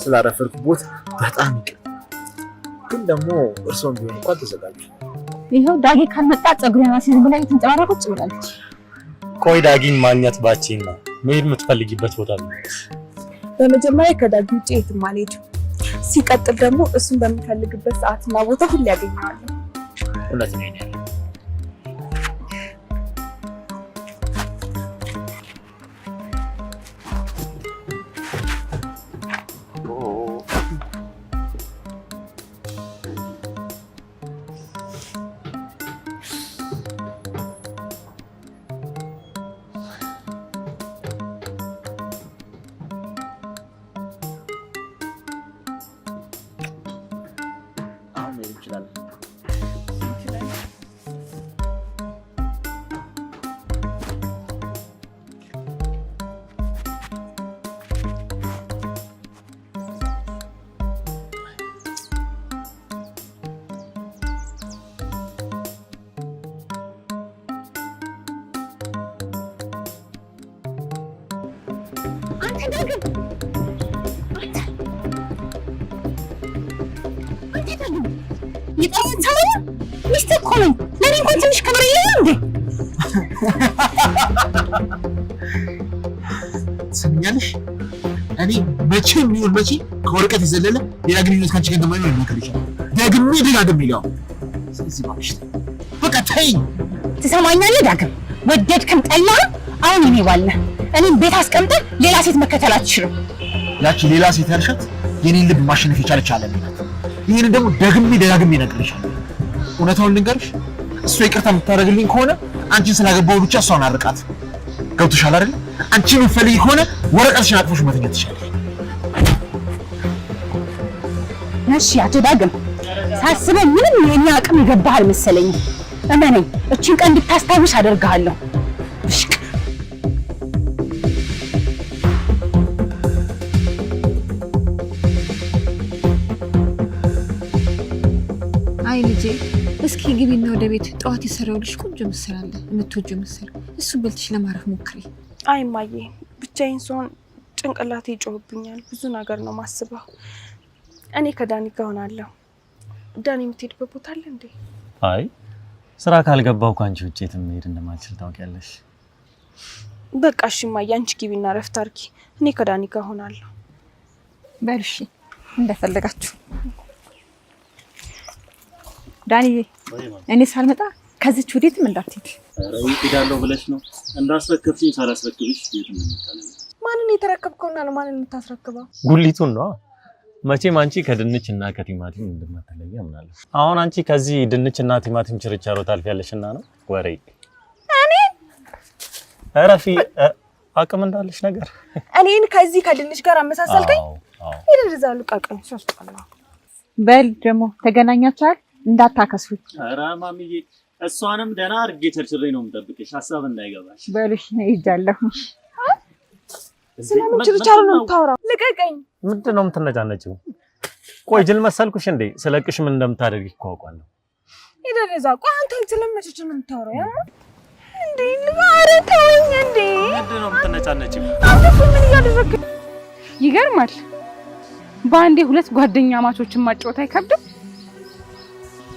ስላረፈርኩበት በጣም ይቅር። ግን ደግሞ እርሶም ቢሆን እንኳን ተዘጋጁ። ይሄው ዳጊ ካልመጣ ጸጉሬን አስይዝ ብላ ተንጨባረቀች ብላለች። ቆይ ዳጊን ማግኘት ባቺና መሄድ የምትፈልጊበት ቦታ ነው? በመጀመሪያ ከዳጊ ውጪ የትም አልሄድም። ሲቀጥል ደግሞ እሱን በሚፈልግበት ሰዓትና ቦታ ሁሉ ያገኘዋለሁ። እውነት ነው ያለው። ትሰሚኛለሽ? እኔ መቼም ይሁን መቼ ከወረቀት የዘለለ ሌላ ግንኙነት ካንቺ ጋር እንደማይኖር ልመክር ይችላል። ደግሜ ደጋግሜ ይለው። ስለዚህ ባክሽ በቃ ተይኝ። ትሰማኛለህ? ዳግም ወደድክም ጠላህም አሁን እኔ ባልነህ እኔም ቤት አስቀምጠህ ሌላ ሴት መከተል አትችልም። ያቺ ሌላ ሴት ያልሻት የኔን ልብ ማሸነፍ የቻለች አለም ናት። ይህንን ደግሞ ደግሜ ደጋግሜ እነግርሻለሁ። እውነታውን ልንገርሽ፣ እሷ ይቅርታ የምታደርግልኝ ከሆነ አንቺን ስላገባው ብቻ እሷን አርቃት። ገብቶሻል አይደል? አንቺ የምትፈልጊ ከሆነ ወረቀትሽን አቅፎሽ መተኛት ትችላለሽ። እሺ አቶ ዳግም፣ ሳስበው ምንም የኛ አቅም ይገባህ አልመሰለኝም። እመነኝ፣ እቺን ቀን እንድታስታውስ አደርግሃለሁ። ብሽቅ አይ ልጄ፣ እስኪ ግቢና ወደ ቤት። ጠዋት የሰራሁልሽ ቆንጆ ምስር አለ፣ የምትወጂው ምስር። እሱ በልተሽ ለማረፍ ሞክሪ። አይ ማዬ፣ ብቻዬን ስሆን ጭንቅላቴ ይጮህብኛል። ብዙ ነገር ነው ማስበው። እኔ ከዳኒ ጋር ሆናለሁ። ዳኒ የምትሄድበት ቦታ አለ እንዴ? አይ ስራ ካልገባው ከአንቺ ውጭ የትም መሄድ እንደማልችል ታውቂያለሽ። በቃ እሺ ማዬ፣ አንቺ ግቢና ረፍት አድርጊ። እኔ ከዳኒ ጋር ሆናለሁ። በል እሺ፣ እንደፈለጋችሁ። ዳኒዬ፣ እኔ ሳልመጣ ከዚች ወዴትም እንዳትሄድ። ኧረ ይሄዳለሁ ብለሽ ነው? እንዳስረከብሽኝ ሳላስረክብሽ የትም እንታለን። ማንን የተረከብከውና ነው ማንን የምታስረክበው? ጉሊቱን ነው። መቼም አንቺ ከድንች እና ከቲማቲም እንደማትለይ አምናለሁ። አሁን አንቺ ከዚህ ድንች እና ቲማቲም ችርቻሮ ታልፊያለሽና ነው ወሬ። እኔ አረፊ አቅም እንዳለሽ ነገር እኔን ከዚህ ከድንች ጋር አመሳሰልከኝ? ይደርዛሉ ቃቀኝ ሶስጣላ በል ደግሞ ተገናኛችኋል እንዳታከስሩት። ኧረ ማሚዬ እሷንም ደህና አድርጌ ቸርችሬ ነው የምጠብቅሽ፣ ሀሳብ እንዳይገባሽ። በልሽ ነው ይጃለሁ። ስለምን ችርቻሮ ነው የምታወራው? ልቀቀኝ። ምንድን ነው የምትነጫነጪው? ቆይ ጅል መሰልኩሽ እንዴ? ስለቅሽ ምን እንደምታደርጊ እኮ አውቃለሁ። ይደረዛ ቆይ አንተ ስለመቸች ነው የምታወራው? ያ እንዴ ልጋረ ተወኝ እንዴ። ምንድን ነው የምትነጫነጪው? አንተ ምን እያደረግህ? ይገርማል። በአንዴ ሁለት ጓደኛ ማቾችን ማጫወት አይከብድም?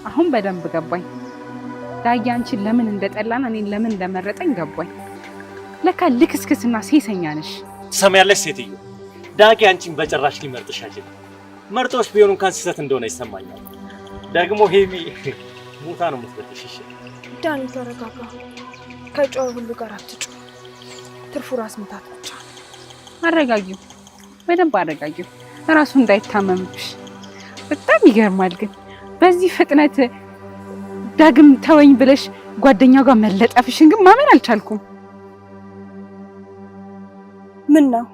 አሁን በደንብ ገባኝ። ዳጊ አንቺን ለምን እንደጠላን እኔን ለምን እንደመረጠኝ ገባኝ። ለካ ልክስክስና ሴሰኛ ነሽ። ትሰሚያለሽ ሴትዮ፣ ዳጊ አንቺን በጭራሽ ሊመርጥሽ አይችልም። መርጦሽ ቢሆን እንኳን ስህተት እንደሆነ ይሰማኛል። ደግሞ ሄሚ ሙታ ነው የምትበልጥሽ። ዳኒ ተረጋጋ። ከጨው ሁሉ ጋር አትጩ። ትርፉ ራስ ምታት ብቻ። አረጋጊው፣ በደንብ አረጋጊው፣ ራሱ እንዳይታመምብሽ። በጣም ይገርማል ግን በዚህ ፍጥነት ዳግም ተወኝ ብለሽ ጓደኛው ጋር መለጠፍሽን ግን ማመን አልቻልኩም። ምን ነው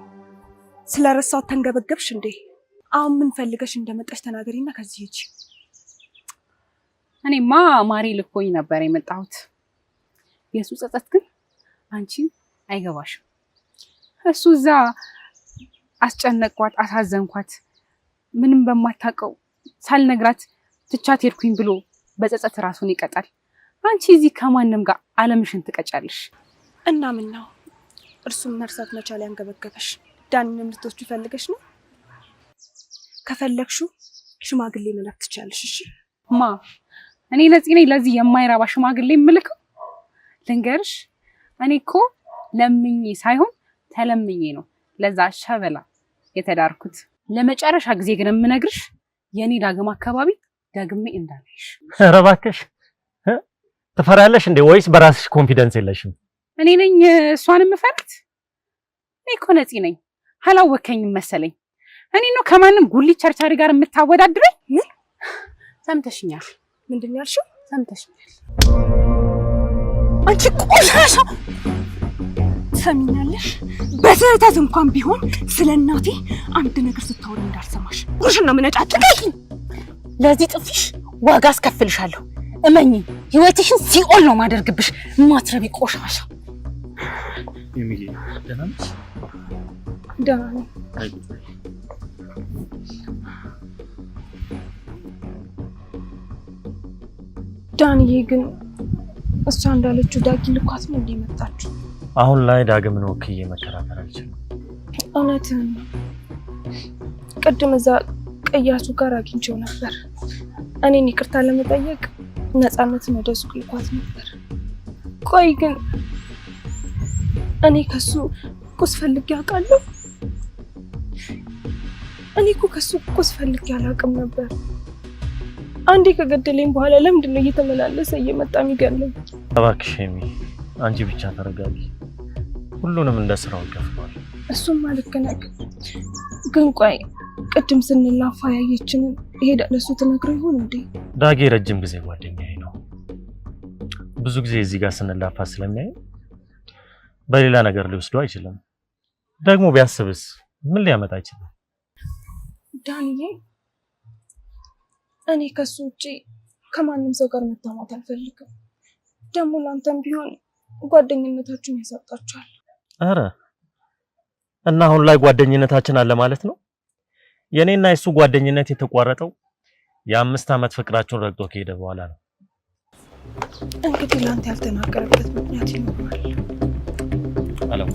ስለረሳው ተንገበገብሽ እንዴ? አሁን ምን ፈልገሽ እንደመጣሽ ተናገሪና ከዚህ ሂጂ። እኔማ ማሪ ልኮኝ ነበር የመጣሁት። የሱ ጸጸት ግን አንቺ አይገባሽም። እሱ እዛ አስጨነቅኳት፣ አሳዘንኳት፣ ምንም በማታውቀው ሳልነግራት ትቻት ሄድኩኝ ብሎ በጸጸት ራሱን ይቀጣል። አንቺ እዚህ ከማንም ጋር አለምሽን ትቀጫለሽ። እና ምን ነው እርሱም መርሳት መቻል ያንገበገበሽ? ዳኒንም ልትወስጂ ፈልገሽ ነው? ከፈለግሽው ሽማግሌ መላክ ትችያለሽ። እሺ ማ እኔ ነፂ ነኝ ለዚህ የማይራባ ሽማግሌ የምልከው? ልንገርሽ፣ እኔ እኮ ለምኜ ሳይሆን ተለምኜ ነው ለዛ ሸበላ የተዳርኩት። ለመጨረሻ ጊዜ ግን የምነግርሽ የኔ ዳግም አካባቢ ደግሜ እንዳለሽ። ኧረ እባክሽ ትፈራለሽ እንዴ? ወይስ በራስሽ ኮንፊደንስ የለሽም? እኔ ነኝ እሷን የምፈራት? እኔ እኮ ነፂ ነኝ። አላወከኝም መሰለኝ። እኔ ነው ከማንም ጉሊት ቸርቻሪ ጋር የምታወዳድረኝ? ምን ሰምተሽኛል? ምንድን ነው ያልሽው? ሰምተሽኛል? አንቺ ቆሻሻ! ትሰሚኛለሽ? በስህተት እንኳን ቢሆን ስለ እናቴ አንድ ነገር ስታወሪ እንዳልሰማሽ። ጉርሽን ነው የምነጫጭቅሽ። ለዚህ ጥፊሽ ዋጋ አስከፍልሻለሁ። እመኚ፣ ህይወትሽን ሲኦል ነው ማደርግብሽ። ማትረቢ ቆሻሻ። የሚዬ ደህና ነሽ? ደህና ነኝ። ዳንዬ ግን እሷ እንዳለችው ዳጊ ልኳት ነው እንዴ መጣችሁ? አሁን ላይ ዳግምን ወክዬ መከራከር አልችልም። እውነትህን ነው። ቅድም እዛ ቅያሱ ጋር አግኝቼው ነበር። እኔን ይቅርታ ለመጠየቅ ነፃነትን ወደ ሱቅ ልኳት ነበር። ቆይ ግን እኔ ከሱ ቁስ ፈልጌ አውቃለሁ? እኔ እኮ ከሱ ቁስ ፈልጌ አላውቅም ነበር። አንዴ ከገደለኝ በኋላ ለምንድን ነው እየተመላለሰ እየመጣ የሚገለኝ? እባክሽ ሄሚ፣ አንቺ ብቻ ተረጋጊ። ሁሉንም እንደ ስራው ይከፍለዋል። እሱማ ልክ ነህ። ግን ቆይ ቅድም ስንላፋ ያየችንን ሄዳ ለሱ ትነግረው ይሆን እንዴ? ዳጌ ረጅም ጊዜ ጓደኛዬ ነው። ብዙ ጊዜ እዚህ ጋር ስንላፋ ስለሚያይ በሌላ ነገር ሊወስደው አይችልም። ደግሞ ቢያስብስ ምን ሊያመጣ ይችላል? ዳንዬ፣ እኔ ከሱ ውጪ ከማንም ሰው ጋር መታማት አልፈልግም። ደግሞ ላንተም ቢሆን ጓደኝነታችሁን ያሳጣችኋል። አረ እና አሁን ላይ ጓደኝነታችን አለ ማለት ነው? የኔና የሱ ጓደኝነት የተቋረጠው የ5 ዓመት ፍቅራቸውን ረግጦ ከሄደ በኋላ ነው። እንግዲህ ላንተ ያልተናገረበት ምክንያት ይኖራል። አለም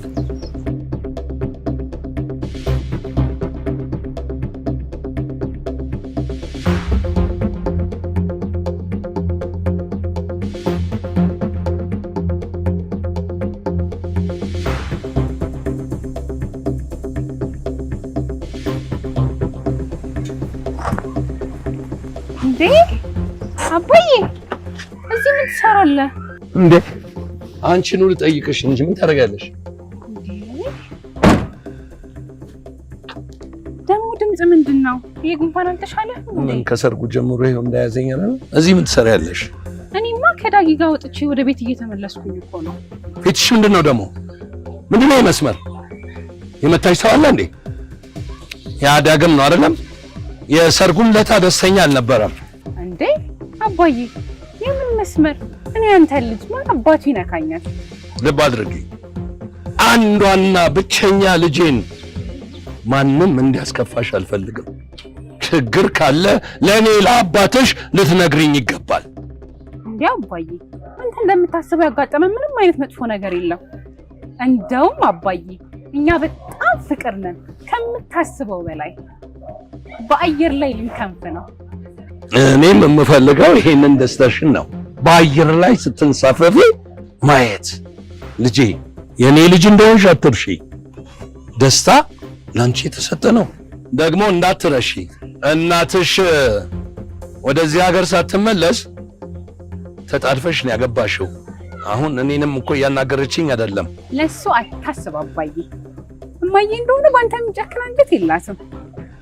እንዴ አባዬ፣ እዚህ ምን ትሰራለህ እንዴ? አንቺኑ ልጠይቅሽ እንጂ ምን ታደርጋለሽ? ደግሞ ድምጽ ምንድነው? ይሄ ጉንፋን አልተሻለህ እንዴ? ምን ከሰርጉ ጀምሮ ይሄው እንዳያዘኝ ነው። እዚህ ምን ትሰሪያለሽ? እኔማ ከዳጊ ጋር ወጥቼ ወደ ቤት እየተመለስኩኝ እኮ ነው። ፊትሽ ምንድነው ደግሞ? ምንድነው መስመር? የመታሽ ሰው አለ እንዴ? ያ ዳግም ነው አይደለም? የሰርጉን ለታ ደስተኛ አልነበረም እንዴ? አባዬ የምን መስመር? እኔ አንተ ልጅ ማን አባቱ ይነካኛል? ልብ አድርጊ። አንዷና ብቸኛ ልጄን ማንም እንዲያስከፋሽ አልፈልግም። ችግር ካለ ለኔ ለአባትሽ ልትነግሪኝ ይገባል። እንዴ አባዬ አንተ እንደምታስበው ያጋጠመ ምንም አይነት መጥፎ ነገር የለም። እንደውም አባዬ እኛ በጣም ፍቅር ነን ከምታስበው በላይ። በአየር ላይ ልንከንፍ ነው። እኔም የምፈልገው ይሄንን ደስታሽን ነው፣ በአየር ላይ ስትንሳፈፊ ማየት። ልጄ የኔ ልጅ እንደሆንሽ አትርሺ። ደስታ ላንቺ የተሰጠ ነው። ደግሞ እንዳትረሺ እናትሽ ወደዚህ ሀገር ሳትመለስ ተጣድፈሽ ነው ያገባሽው። አሁን እኔንም እኮ እያናገረችኝ አይደለም። ለሱ አታስብ አባዬ። እማዬ እንደሆነ ባንተ የሚጨክን አንጀት የላትም።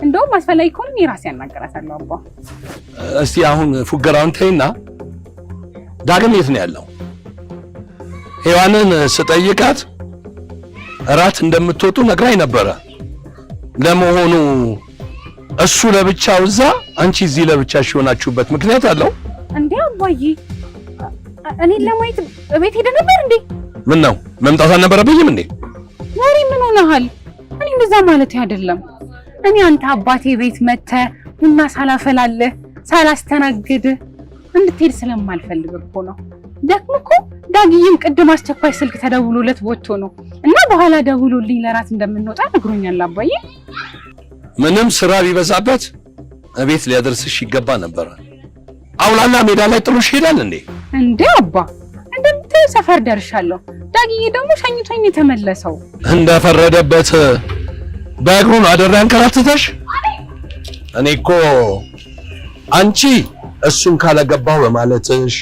እንደውም አስፈላጊ ከሆነ እኔ ራሴ ያናገራታለሁ። አባ እስቲ አሁን ፉገራውን ተይና፣ ዳግም የት ነው ያለው? ሔዋንን ስጠይቃት እራት እንደምትወጡ ነግራኝ ነበረ። ለመሆኑ እሱ ለብቻው እዛ፣ አንቺ እዚህ ለብቻሽ የሆናችሁበት ምክንያት አለው እንዴ? አባዬ እኔ ለማየት ቤት ሄደ ነበር እንዴ? ምን ነው መምጣት አልነበረብኝም እንዴ? ወሬ ምን ሆነሃል? እኔ እንደዛ ማለት አይደለም። እኔ አንተ አባቴ ቤት መተህ ቡና ሳላፈላልህ ሳላስተናግድ እንድትሄድ ስለማልፈልግ እኮ ነው። ደግሞ እኮ ዳጊም ቅድም አስቸኳይ ስልክ ተደውሎለት ወጥቶ ነው እና በኋላ ደውሎልኝ ለራት እንደምንወጣ ነግሮኛል። አባዬ ምንም ስራ ቢበዛበት እቤት ሊያደርስሽ ይገባ ነበር። አውላላ ሜዳ ላይ ጥሎሽ ሄዳል እንዴ? እንዴ አባ እንደምትል ሰፈር ደርሻለሁ። ዳጊዬ ደግሞ ሸኝቶኝ የተመለሰው እንደፈረደበት በእግሩን አደራ ያንከራትተሽ። እኔ እኮ አንቺ እሱን ካላገባው በማለትሽ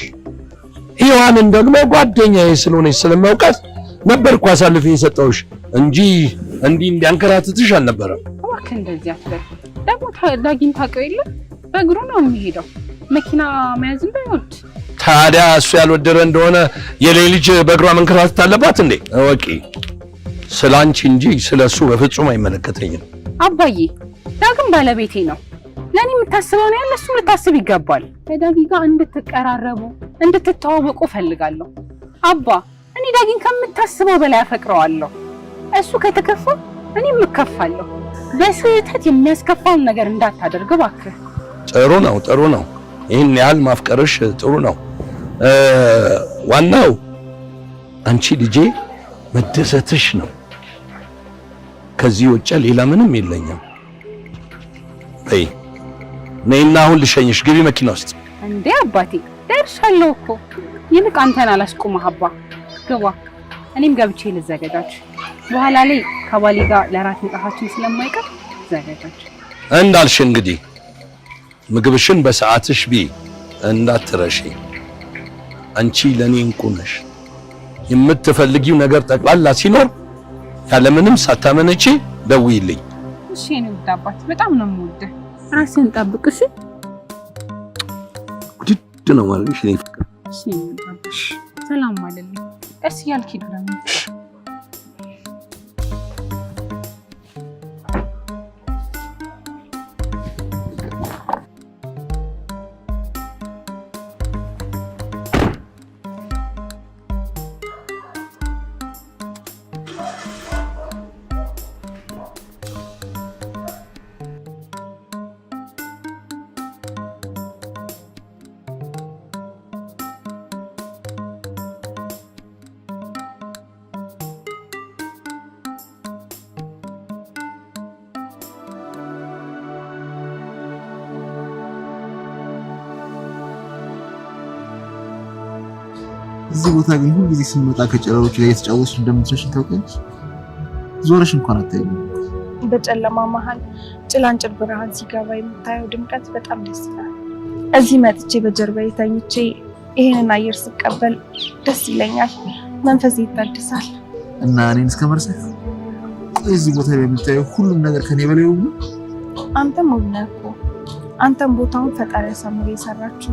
ሔዋንን ደግሞ ጓደኛዬ ስለሆነች ስለማውቃት ነበር እኮ አሳልፌ የሰጠሁሽ እንጂ እንዲህ እንዲያንከራትትሽ አልነበረም። እባክህ እንደዚህ አትበል። ደግሞ ዳጊን ታውቀው የለ በእግሩ ነው የሚሄደው፣ መኪና መያዝ እንዳይወድ። ታዲያ እሱ ያልወደረ እንደሆነ የሌላ ልጅ በእግሯ መንከራተት አለባት እንዴ? እወቂ፣ ስላንቺ እንጂ ስለሱ በፍጹም አይመለከተኝም። አባዬ ዳግም ባለቤቴ ነው። ለኔ የምታስበው ነው ያለ እሱም ልታስብ ይገባል። ከዳጊ ጋር እንድትቀራረቡ እንድትተዋወቁ ፈልጋለሁ። አባ እኔ ዳጊን ከምታስበው በላይ አፈቅረዋለሁ። እሱ ከተከፋ እኔም እከፋለሁ። በስህተት የሚያስከፋውን ነገር እንዳታደርግ እባክህ። ጥሩ ነው፣ ጥሩ ነው። ይህን ያህል ማፍቀርሽ ጥሩ ነው። ዋናው አንቺ ልጄ መደሰትሽ ነው። ከዚህ ውጭ ሌላ ምንም የለኝም። በይ ነይና አሁን ልሸኝሽ። ግቢ መኪና ውስጥ። እንዴ አባቴ ደርሻለሁ እኮ። ይልቅ አንተን አላስቆምህ አባ። ግባ፣ እኔም ገብቼ ልዘገጃች። በኋላ ላይ ከባሌ ጋር ለራት መጣፋችን ስለማይቀር ዘገጃች። እንዳልሽ እንግዲህ ምግብሽን በሰዓትሽ ቢ እንዳትረሺ። አንቺ ለኔ እንቁ ነሽ። የምትፈልጊው ነገር ጠቅላላ ሲኖር ያለምንም ሳታመነቺ ደውይልኝ። እሺ ነው አባት፣ በጣም ነው የምወደው። ራስን ጠብቅ እሺ። ውድድ ነው ማለሽ እኔ ፍቅር። እሺ ነው ሰላም አለልኝ። ቀስ እያልክ ሂድ ደግሞ። እዚህ ቦታ ግን ሁሉ ጊዜ ስንመጣ ከጨረሮች ጋር እየተጫወትሽ እንደምትረሽ ታውቂያለሽ። ዞረሽ እንኳን አታይም። በጨለማ መሀል ጭላንጭል ብርሃን ሲገባ የምታየው ድምቀት በጣም ደስ ይላል። እዚህ መጥቼ በጀርባዬ ተኝቼ ይሄንን አየር ስቀበል ደስ ይለኛል፣ መንፈሴ ይታደሳል። እና እኔን እስከመርሳት እዚህ ቦታ ላይ የምታየው ሁሉም ነገር ከኔ በላይ ነው። አንተም ውብ ነህ እኮ። አንተም ቦታውን ፈጣሪ አሳምሮ የሰራችሁ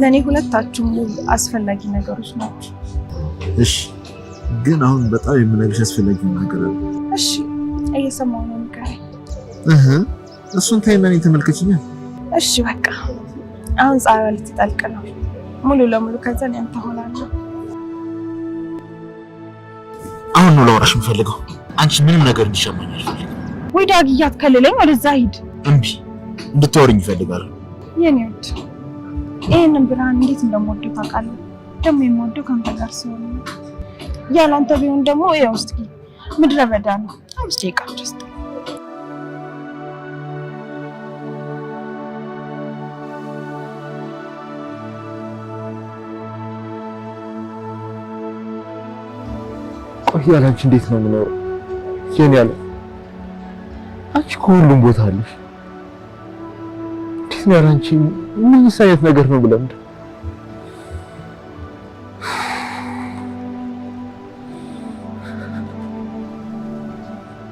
ለእኔ ሁለታችሁም ውብ አስፈላጊ ነገሮች ናቸው። እሺ፣ ግን አሁን በጣም የምነግርሽ አስፈላጊ ነገር አለ። እሺ፣ እየሰማሁ ነው። ንገረኝ። እሱን ተይና እኔን ተመልከችኛ። እሺ፣ በቃ አሁን ፀሐይዋ ልትጠልቅ ነው። ሙሉ ለሙሉ ከዛ አንተ ሆናለሁ። አሁን ነው ላወራሽ የምፈልገው። አንቺ ምንም ነገር እንዲሰማኝ አልፈልግም። ወይ ዳጊ እያትከልለኝ ወደዛ ሂድ። እምቢ፣ እንድታወሪኝ እፈልጋለሁ። የኔ ውድ ይሄንን ብርሃን እንዴት እንደምወደው ታውቃለህ። ደግሞ የምወደው ከአንተ ጋር ሲሆን ነው። ያለ አንተ ቢሆን ደግሞ ያው እስኪ ምድረ በዳ ነው። 5 ደቂቃ ድረስ ቆይ ያለ አንቺ እንዴት ነው የምኖረው? የኔ ያለ አንቺ ከሁሉም ቦታ አለሽ። እንዴት ነው ያለ አንቺ ምን አይነት ነገር ነው ብለምድ?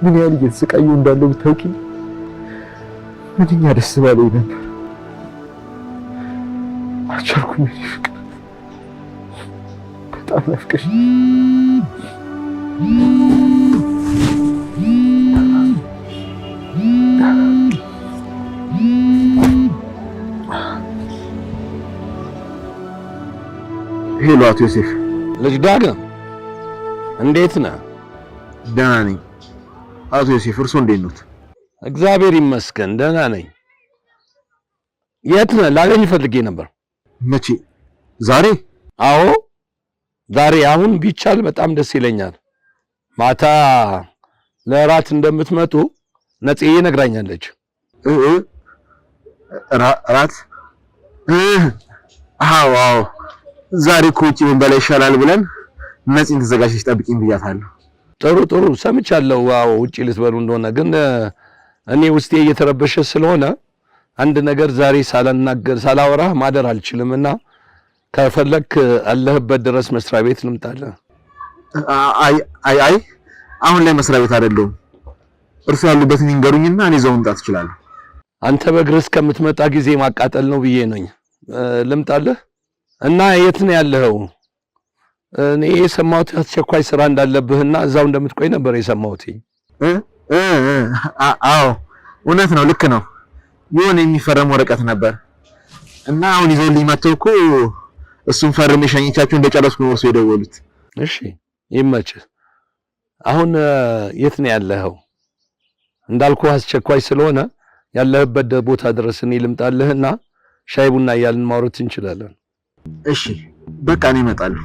ምን ያህል እየተሰቃየሁ እንዳለው ብታውቂ ምንኛ ደስ ባለኝ ነበር። አልቻልኩም። ፍቅር በጣም ናፍቀሽ ሄሎ አቶ ዮሴፍ። ልጅ ዳግም እንዴት ነህ? ደህና ነኝ አቶ ዮሴፍ፣ እርሶ እንዴት ኖት? እግዚአብሔር ይመስገን ደህና ነኝ። የት ነህ? ላገኝ ፈልጌ ነበር። መቼ? ዛሬ? አዎ ዛሬ። አሁን ቢቻል በጣም ደስ ይለኛል። ማታ ለራት እንደምትመጡ ነጽዬ ነግራኛለች። ራት? አዎ ዛሬ ከውጪ ምን በላይ ይሻላል ብለን ነጽን ተዘጋጅተሽ ጠብቂኝ ብያታለሁ። ጥሩ ሰምቻለሁ። አዎ ውጪ ልትበሉ እንደሆነ ግን እኔ ውስጤ እየተረበሸ ስለሆነ አንድ ነገር ዛሬ ሳላወራህ ማደር አልችልምና ከፈለክ አለህበት ድረስ መስሪያ ቤት ልምጣልህ። አይ አሁን ላይ መስሪያ ቤት አይደለሁም። እርሱ ያሉበትን ይንገሩኝና እኔ እዛው መምጣት እችላለሁ። አንተ በእግርህ እስከምትመጣ ጊዜ ማቃጠል ነው ብዬ ነኝ። ልምጣልህ? እና የት ነው ያለኸው? እኔ የሰማሁት አስቸኳይ ስራ እንዳለብህና እዛው እንደምትቆይ ነበር የሰማሁት። አዎ እውነት ነው፣ ልክ ነው። የሆነ የሚፈረም ወረቀት ነበር እና አሁን ይዘውልኝ መጥተው እኮ እሱን ፈርሜ ሸኝቻቸው እንደጨረስኩ ነው እርሱ የደወሉት። እሺ ይመችህ። አሁን የት ነው ያለኸው? እንዳልኩህ አስቸኳይ ስለሆነ ያለህበት ቦታ ድረስ እኔ ልምጣልህና ሻይ ቡና እያልን ማውራት እንችላለን። እሺ በቃ እኔ እመጣለሁ።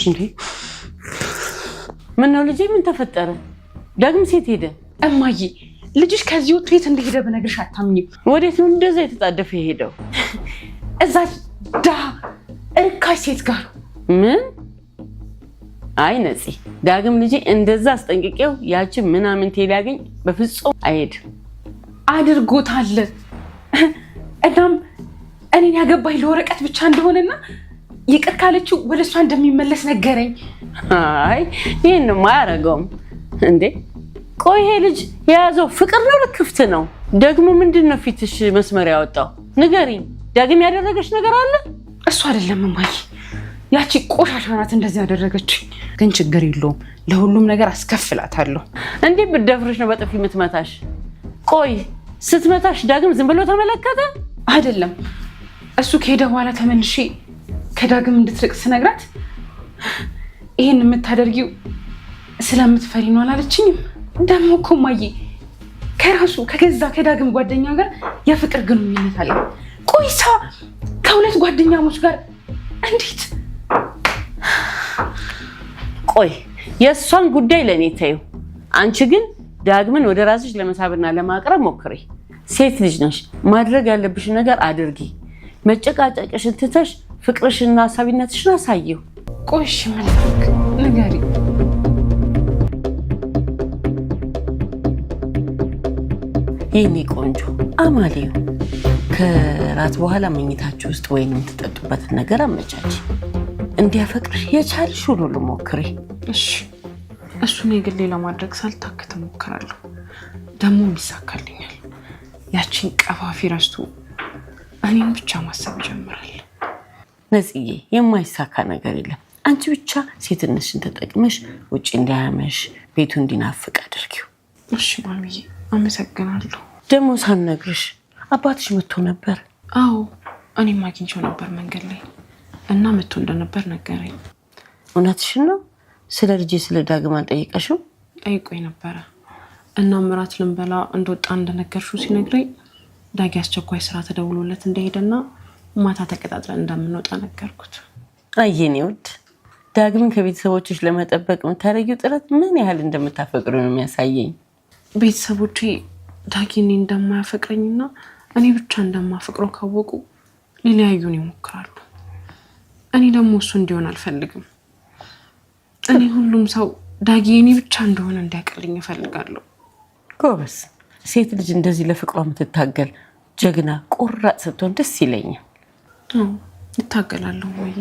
እንዴ ምን ነው ልጄ? ምን ተፈጠረ? ዳግም ሴት ሄደ? እማዬ ልጅሽ ከዚህ ወጥቶ የት እንደሄደ ብነግርሽ አታምኝም። ወዴት ነው እንደዛ የተጣደፈ የሄደው? እዛ እርካሽ ሴት ጋር። ምን? አይ ነፂ፣ ዳግም ልጄ እንደዛ አስጠንቅቄው ያችን ምናምን ሊያገኝ በፍጹም አይሄድም። አድርጎታል። እናም እኔን ያገባኝ ለወረቀት ብቻ እንደሆነና ይቅር ካለችው ወደ እሷ እንደሚመለስ ነገረኝ። አይ ይሄንማ አያደርገውም እንዴ። ቆይ ይሄ ልጅ የያዘው ፍቅር ነው ለክፍት ነው? ደግሞ ምንድነው ፊትሽ መስመር ያወጣው? ንገሪኝ። ዳግም ያደረገች ነገር አለ? እሱ አይደለም እማዬ፣ ያቺ ቆሻሻ ናት እንደዚህ ያደረገችኝ። ግን ችግር የለውም፣ ለሁሉም ነገር አስከፍላታለሁ። እንዴ ብትደፍርሽ ነው በጥፊ የምትመታሽ? ቆይ ስትመታሽ ዳግም ዝም ብሎ ተመለከተ? አይደለም፣ እሱ ከሄደ በኋላ ተመልሼ ከዳግም እንድትርቅ ስነግራት ይሄን የምታደርጊው ስለምትፈሪ ነው አላለችኝም? ደግሞ እኮ እማዬ ከራሱ ከገዛ ከዳግም ጓደኛ ጋር የፍቅር ግንኙነት አለ። ቆይሳ ከሁለት ጓደኛሞች ጋር እንዴት? ቆይ የእሷን ጉዳይ ለኔ ተይው። አንቺ ግን ዳግምን ወደ ራስሽ ለመሳብና ለማቅረብ ሞክሪ። ሴት ልጅ ነሽ፣ ማድረግ ያለብሽ ነገር አድርጊ። መጨቃጨቅሽን ትተሽ ፍቅርሽና ሀሳቢነትሽን አሳየው። ቆይሽ ምን ላድርግ ንገሪ። የኔ ቆንጆ አማሌው ከራት በኋላ መኝታችሁ ውስጥ ወይን የምትጠጡበትን ነገር አመቻች። እንዲያፈቅርሽ የቻልሽውን ሁሉ ሞክሪ። እሺ እሱን የግሌ ለማድረግ ሳልታክት እሞክራለሁ። ደግሞ ይሳካልኛል። ያቺን ቀፋፊ ረስቶ እኔን ብቻ ማሰብ ይጀምራል። ነጽዬ የማይሳካ ነገር የለም። አንቺ ብቻ ሴትነትሽን ተጠቅመሽ ውጪ እንዲያመሽ ቤቱ እንዲናፍቅ አድርጊው። እሺ ማሚዬ አመሰግናለሁ። ደግሞ ሳልነግርሽ አባትሽ መጥቶ ነበር። አዎ እኔም አግኝቼው ነበር መንገድ ላይ እና መጥቶ እንደነበር ነገረኝ። እውነትሽን ነው? ስለ ልጄ ስለ ዳግም አልጠየቀሽው? ጠይቆኝ ነበረ እና ምራት ልንበላ እንደወጣ እንደነገርሽው ሲነግረኝ ዳጊ አስቸኳይ ስራ ተደውሎለት እንደሄደና ማታ ተቀጣጥረን እንደምንወጣ ነገርኩት። አየኔ ውድ ዳግምን ከቤተሰቦችሽ ለመጠበቅ የምታደርጊው ጥረት ምን ያህል እንደምታፈቅሩ ነው የሚያሳየኝ። ቤተሰቦቼ ዳጊ እኔ እንደማያፈቅረኝና እኔ ብቻ እንደማፈቅረው ካወቁ ሊለያዩን ይሞክራሉ። እኔ ደግሞ እሱ እንዲሆን አልፈልግም። እኔ ሁሉም ሰው ዳጊ እኔ ብቻ እንደሆነ እንዲያቀልኝ እፈልጋለሁ። ጎበዝ ሴት ልጅ እንደዚህ ለፍቅሯ የምትታገል ጀግና ቆራጥ ስትሆን ደስ ይለኛል። እታገላለሁ ወይ?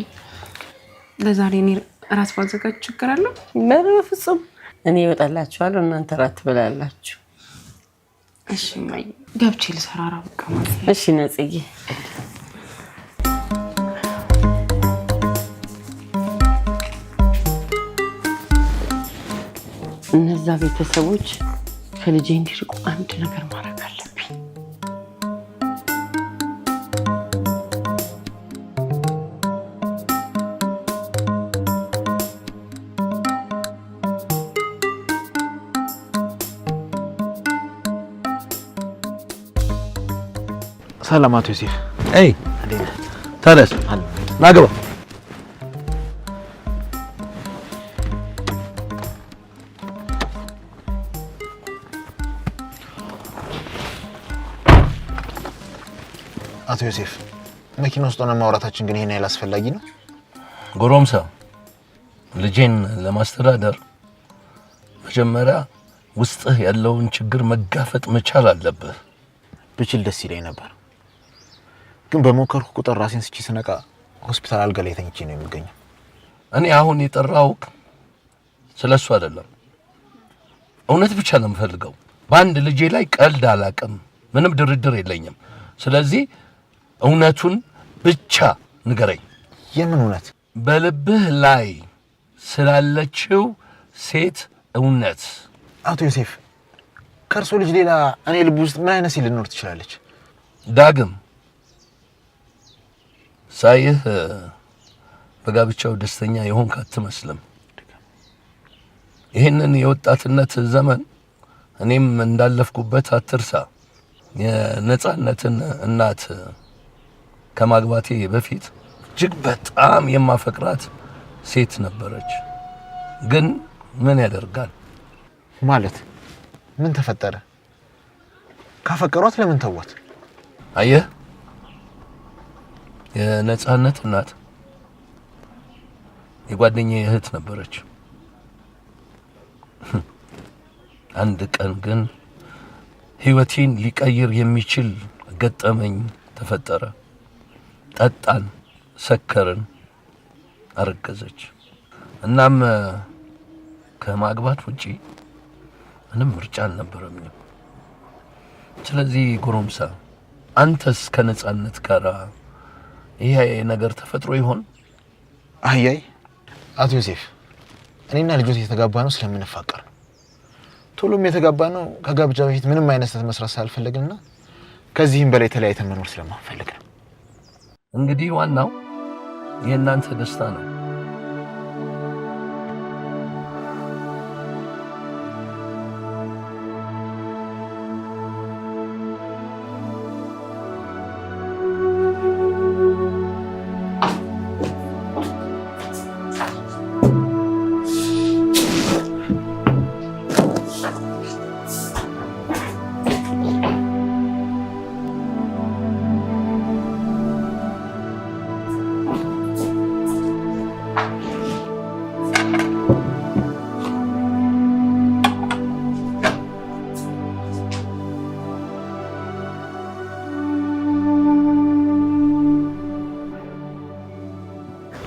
ለዛሬ እኔ እራት ባዘጋጅ ችግር አለው? በፍጹም እኔ እወጣላችኋለሁ፣ እናንተ እራት ትበላላችሁ። እሺ ማይ ገብቼ ልሰራራ በቃ ማለት ነው። እሺ ነጽዬ እነዛ ቤተሰቦች ከልጄ እንዲርቁ አንድ ነገር ማድረግ አለብኝ። ሰላም አቶ ዮሴፍ። አይ ተነስ ና ግባ። አቶ ዮሴፍ መኪና ውስጥ ሆነን ማውራታችን ግን ይሄን ያህል አስፈላጊ ነው? ጎረምሳ ልጄን ለማስተዳደር መጀመሪያ ውስጥህ ያለውን ችግር መጋፈጥ መቻል አለብህ። ብችል ደስ ይለኝ ነበር፣ ግን በሞከርኩ ቁጥር ራሴን ስቺ ስነቃ ሆስፒታል አልጋ ላይ ተኝቼ ነው የምገኘው። እኔ አሁን የጠራሁት ስለሱ አይደለም፣ እውነት ብቻ ነው የምፈልገው። በአንድ ልጄ ላይ ቀልድ አላውቅም፣ ምንም ድርድር የለኝም። ስለዚህ እውነቱን ብቻ ንገረኝ። የምን እውነት? በልብህ ላይ ስላለችው ሴት እውነት። አቶ ዮሴፍ ከእርሶ ልጅ ሌላ እኔ ልብ ውስጥ ምን አይነት ሴት ልኖር ትችላለች? ዳግም ሳይህ በጋብቻው ደስተኛ የሆንክ አትመስልም። ይህንን የወጣትነት ዘመን እኔም እንዳለፍኩበት አትርሳ። የነጻነትን እናት ከማግባቴ በፊት እጅግ በጣም የማፈቅራት ሴት ነበረች። ግን ምን ያደርጋል ማለት ምን ተፈጠረ? ካፈቀሯት ለምን ተዋት? አየህ የነጻነት እናት የጓደኛዬ እህት ነበረች። አንድ ቀን ግን ህይወቴን ሊቀይር የሚችል ገጠመኝ ተፈጠረ። ጠጣን፣ ሰከርን፣ አረገዘች። እናም ከማግባት ውጪ ምንም ምርጫ አልነበረኝም። ስለዚህ ጎረምሳ አንተስ ከነጻነት ጋር ይሄ ነገር ተፈጥሮ ይሆን? አይ አቶ ዮሴፍ እኔና ልጆት የተጋባነው ስለምንፋቀር ቶሎም የተጋባነው ከጋብቻ በፊት ምንም አይነት ስህተት መስራት ሳልፈልግና ከዚህም በላይ ተለያይተን መኖር ስለማንፈልግ ነው። እንግዲህ ዋናው የእናንተ ደስታ ነው።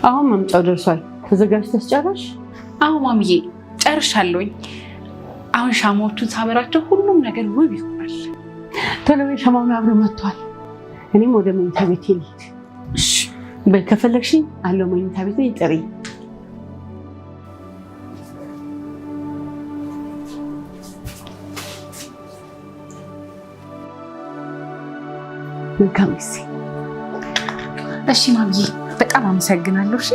አሁን ማምጫው ደርሷል። ተዘጋጅተሽ ጨረሽ? አዎ ማሚዬ ጨርሻለሁኝ። አሁን ሻማዎቹን ሳበራቸው ሁሉም ነገር ውብ ይሆናል። ቶሎ በይ፣ ሻማውን አብሮ መጥቷል። እኔም ወደ መኝታ ቤት ልሂድ። እሺ በይ፣ ከፈለግሽኝ አለው መኝታ ቤት ላይ ጥሪ። መልካም ጊዜ። እሺ ማሚዬ በጣም አመሰግናለሁ። እሺ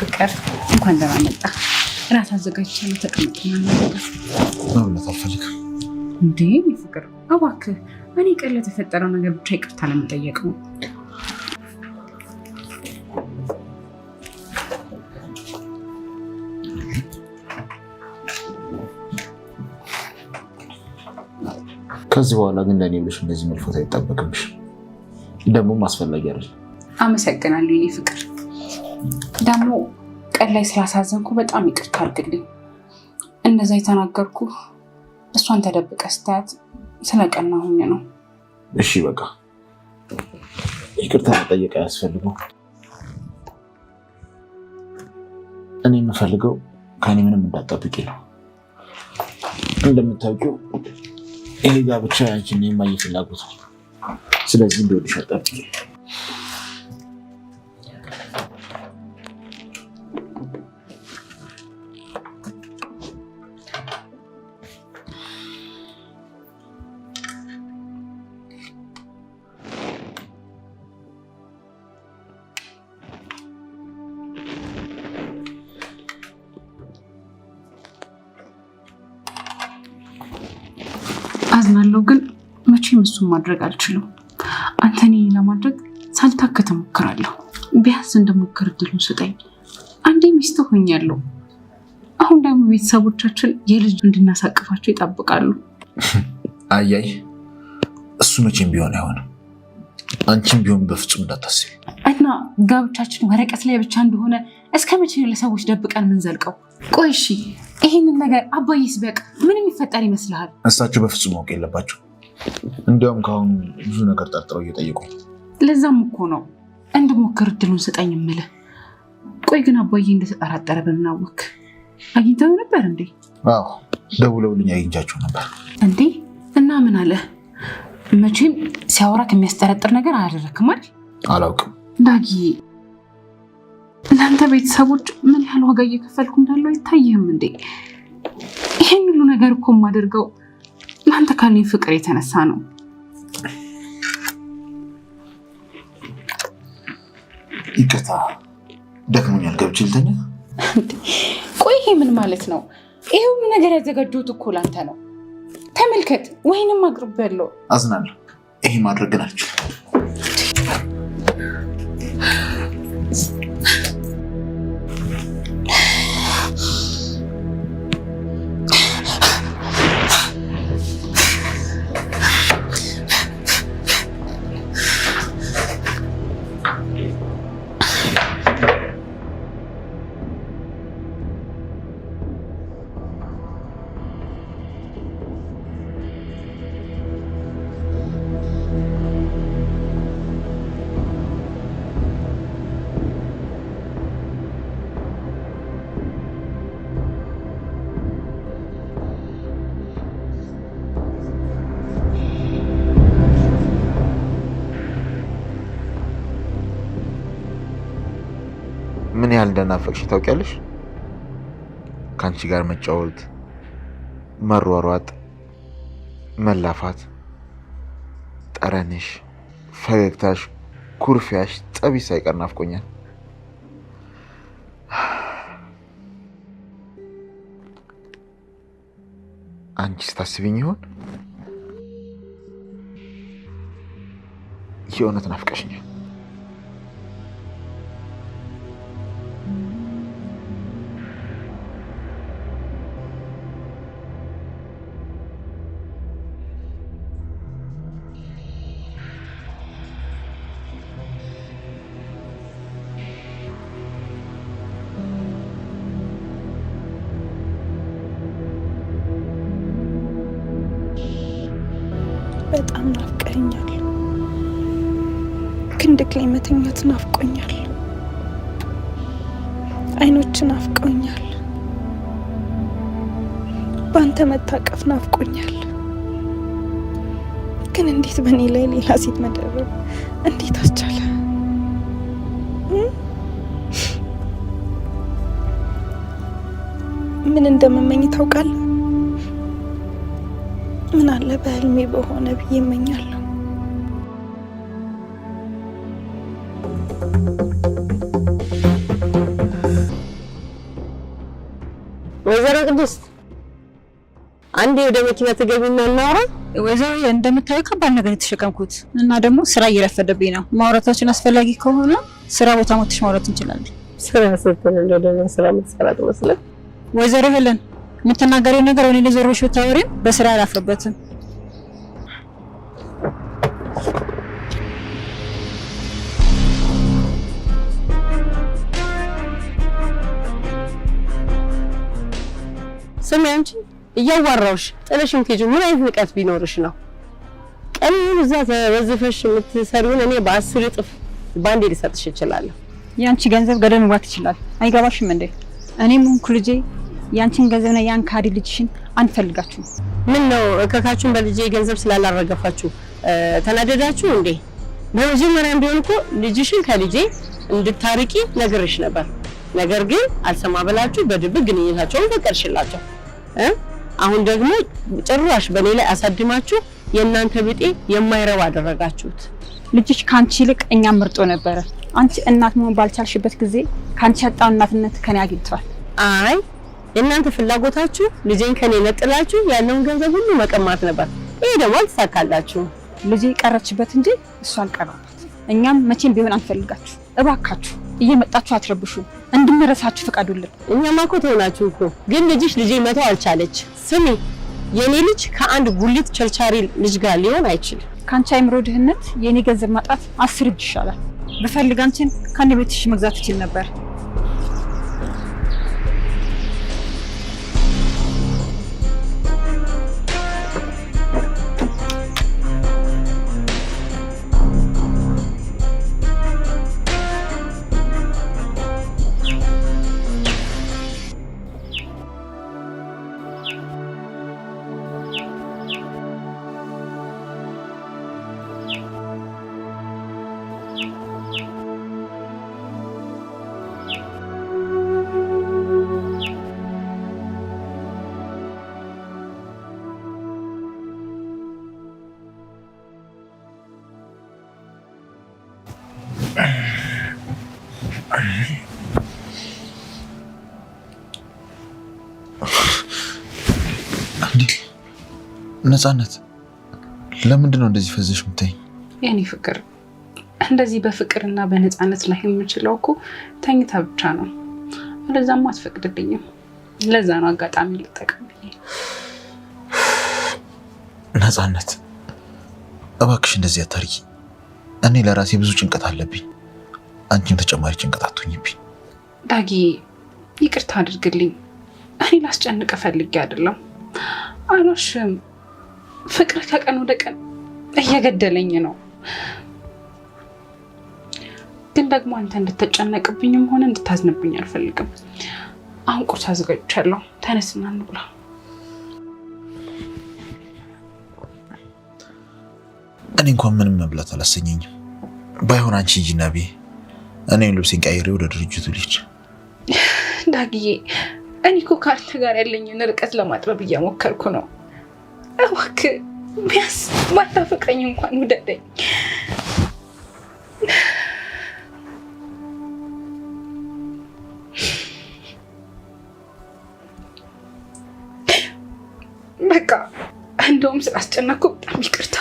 ፍቅር እንኳን ደህና መጣ። ራት አዘጋጅቻለሁ፣ ተቀመጥና ነገር መብላት አልፈልግም። እንዴ ፍቅር እባክህ፣ እኔ ቀን ለተፈጠረው ነገር ብቻ ይቅርታ ለመጠየቅ ነው። ከዚህ በኋላ ግን ለእኔ ብለሽ እንደዚህ መልፎት አይጠበቅብሽ፣ ደግሞም አስፈላጊ አይደለም። አመሰግናለሁ የኔ ፍቅር። ደግሞ ቀን ላይ ስላሳዘንኩ በጣም ይቅርታ አድርግልኝ። እንደዛ የተናገርኩ እሷን ተደብቀ ስታያት ስለቀናሁኝ ነው። እሺ በቃ ይቅርታ መጠየቅ አያስፈልግም። እኔ የምፈልገው ከኔ ምንም እንዳትጠብቂ ነው። እንደምታውቂው ይሄ ጋብቻ ያንቺን የማየ ፍላጎት ነው። ስለዚህ እንደወድሽ አትጠብቂ። አዝናለሁ፣ ግን መቼም እሱን ማድረግ አልችልም። አንተን ለማድረግ ሳልታከት እሞክራለሁ። ቢያንስ እንደሞክር እድሉን ስጠኝ። አንዴ ሚስት ሆኛለሁ። አሁን ደግሞ ቤተሰቦቻችን የልጅ እንድናሳቅፋቸው ይጠብቃሉ። አያይ እሱ መቼም ቢሆን አይሆንም። አንቺም ቢሆን በፍጹም እንዳታስቢ። እና ጋብቻችን ወረቀት ላይ ብቻ እንደሆነ እስከ መቼ ለሰዎች ደብቀን የምንዘልቀው? ቆይ እሺ ይህንን ነገር አባዬስ ቢያውቅ ምን የሚፈጠር ይመስልሃል? እሳቸው በፍጹም ማወቅ የለባቸው። እንዲያውም ከአሁኑ ብዙ ነገር ጠርጥረው እየጠየቁ። ለዛም እኮ ነው እንድሞክር እድሉን ስጠኝ የምልህ። ቆይ ግን አባዬ እንደተጠራጠረ በምን አወክ? አግኝተው ነበር እንዴ? አዎ ደውለውልኝ አግኝቻቸው ነበር። እንዴ እና ምን አለ? መቼም ሲያወራ ከሚያስጠረጥር ነገር አላደረክም አይደል? አላውቅም ዳጊ፣ ለአንተ ቤተሰቦች ምን ያህል ዋጋ እየከፈልኩ እንዳለው አይታይህም እንዴ? ይሄን ሁሉ ነገር እኮ የማደርገው ለአንተ ካለኝ ፍቅር የተነሳ ነው። ይቅርታ ደክሞኛል፣ ገብቼ ልተኛ። ቆይ ይሄ ምን ማለት ነው? ይሄ ሁሉ ነገር ያዘጋጀሁት እኮ ለአንተ ነው። ተመልከት፣ ወይንም አቅርቤያለሁ። አዝናለሁ፣ ይሄ ማድረግ ግን አልችልም። ምን ያህል እንደናፈቅሽ ታውቂያለሽ? ከአንቺ ጋር መጫወት፣ መሯሯጥ፣ መላፋት፣ ጠረንሽ፣ ፈገግታሽ፣ ኩርፊያሽ፣ ጸብሽ ሳይቀር ናፍቆኛል። አንቺ ስታስቢኝ ይሆን? የእውነት ናፍቀሽኛል። በጣም ናፍቀኛል። ክንድክ ላይ መተኛት ናፍቆኛል። አይኖች ናፍቆኛል። ባንተ መታቀፍ ናፍቆኛል። ግን እንዴት በእኔ ላይ ሌላ ሴት መደረብ እንዴት አስቻለ? ምን እንደምመኝ ታውቃለህ? ምን አለ በህልሜ በሆነ ብዬ እመኛለሁ። ወይዘሮ ቅድስት አንዴ ወደ መኪና ትገቢና እናወራ። ወይዘሮ እንደምታየው ከባድ ነገር የተሸከምኩት እና ደግሞ ስራ እየረፈደብኝ ነው። ማውራታችን አስፈላጊ ከሆነ ስራ ቦታ ሞትሽ ማውራት እንችላለን። ስራ ስትል እንደው ስራ የምትሰራ ትመስለህ? ወይዘሮ ሄለን የምትናገሪው ነገር እኔ ለዞሮሽ ብታወሪም በስራ አላፍርበትም። ስሚ አንቺ እያዋራሁሽ ጥለሽም ትሄጂ ምን አይነት ንቀት ቢኖርሽ ነው? ቀኑን እዛ ተወዝፈሽ የምትሰሪውን እኔ በ10 እጥፍ ባንዴ ልሰጥሽ እችላለሁ። ያንቺ ገንዘብ ገደል መግባት ይችላል። አይገባሽም እንዴ? እኔም ሆንኩ ልጄ ያንቺን ገንዘብና ያን ካዲ ልጅሽን አንፈልጋችሁ። ምን ነው ከካችሁን በልጄ ገንዘብ ስላላረገፋችሁ ተናደዳችሁ እንዴ? በመጀመሪያም ቢሆን እኮ ልጅሽን ከልጄ እንድታርቂ ነግሬሽ ነበር። ነገር ግን አልሰማ ብላችሁ በድብቅ ግንኙነታቸውን ፈቀድሽላቸው። አሁን ደግሞ ጭራሽ በሌላ አሳድማችሁ የእናንተ ብጤ የማይረባ አደረጋችሁት። ልጅሽ ካንቺ ይልቅ እኛም ምርጦ ነበረ። አንቺ እናት መሆን ባልቻልሽበት ጊዜ ካንቺ ያጣው እናትነት ከኔ አግኝቷል። አይ የእናንተ ፍላጎታችሁ ልጄን ከኔ ነጥላችሁ ያለውን ገንዘብ ሁሉ መቀማት ነበር። ይሄ ደግሞ አልተሳካላችሁ። ልጄ ቀረችበት እንጂ እሷ አልቀረባት። እኛም መቼም ቢሆን አንፈልጋችሁ። እባካችሁ እየመጣችሁ አትረብሹ። እንድንረሳችሁ ፍቀዱልን። እኛማ እኮ ተውናችሁ እኮ፣ ግን ልጅሽ ልጄ መተው አልቻለች። ስሚ የኔ ልጅ ከአንድ ጉሊት ቸርቻሪ ልጅ ጋር ሊሆን አይችልም። ካንቺ አይምሮ ድህነት የኔ ገንዘብ ማጣት 10 እጅ ይሻላል። በፈልግ አንቺን ከኔ ቤትሽ መግዛት ይችል ነበር። ነፃነት ለምንድን ነው እንደዚህ ፈዘሽ የምታይኝ? የኔ ፍቅር እንደዚህ በፍቅርና በነፃነት ላይ የምችለው እኮ ተኝታ ብቻ ነው። ለዛም አትፈቅድልኝም። ለዛ ነው አጋጣሚ ልጠቀም። ነፃነት እባክሽ እንደዚህ አታርጊ። እኔ ለራሴ ብዙ ጭንቀት አለብኝ። አንቺም ተጨማሪ ጭንቀት አትሁኝብኝ። ዳጊ ይቅርታ አድርግልኝ። እኔ ላስጨንቅ ፈልጌ አይደለም። አልዋሽም። ፍቅር ከቀን ወደ ቀን እየገደለኝ ነው። ግን ደግሞ አንተ እንድትጨነቅብኝም ሆነ እንድታዝንብኝ አልፈልግም። አሁን ቁርስ አዘጋጅቻለሁ። ተነስና እንብላ። እኔ እንኳን ምንም መብላት አላሰኘኝም። ባይሆን አንቺ ሂጂና ብዬ እኔም ልብሴን ቀይሬ ወደ ድርጅቱ ልሂድ። ዳግዬ እኔ እኮ ካንተ ጋር ያለኝን ርቀት ለማጥበብ እየሞከርኩ ነው። እባክህ ቢያንስ ባታፈቅረኝ እንኳን ውደደኝ። በቃ እንደውም ስላስጨነኩ በጣም ይቅርታ።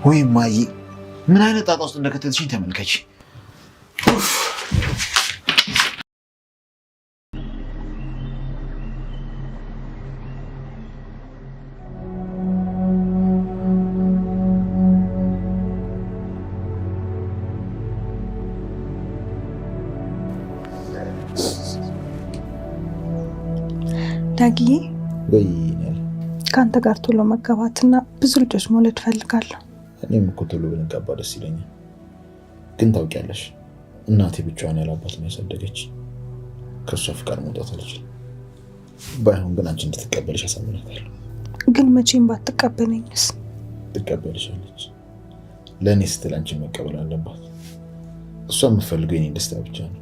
ወይ ማይ ምን አይነት ጣጣ ውስጥ እንደከተትሽኝ ተመልከች። ዳጊዬ ወይ ከአንተ ጋር ቶሎ መጋባትና ብዙ ልጆች መውለድ ፈልጋለሁ። እኔም እኮ ቶሎ ብንጋባ ደስ ይለኛል። ግን ታውቂያለሽ እናቴ ብቻዋን ያለ አባት ነው ያሳደገች። ከሷ ፍቃድ መውጣት አልችልም። ባይሆን ግን አንቺ እንድትቀበልሽ አሳምናታለሁ። ግን መቼም ባትቀበለኝስ? ትቀበልሻለች። ለእኔ ስትል አንቺን መቀበል አለባት። እሷ የምትፈልገው የኔ ደስታ ብቻ ነው።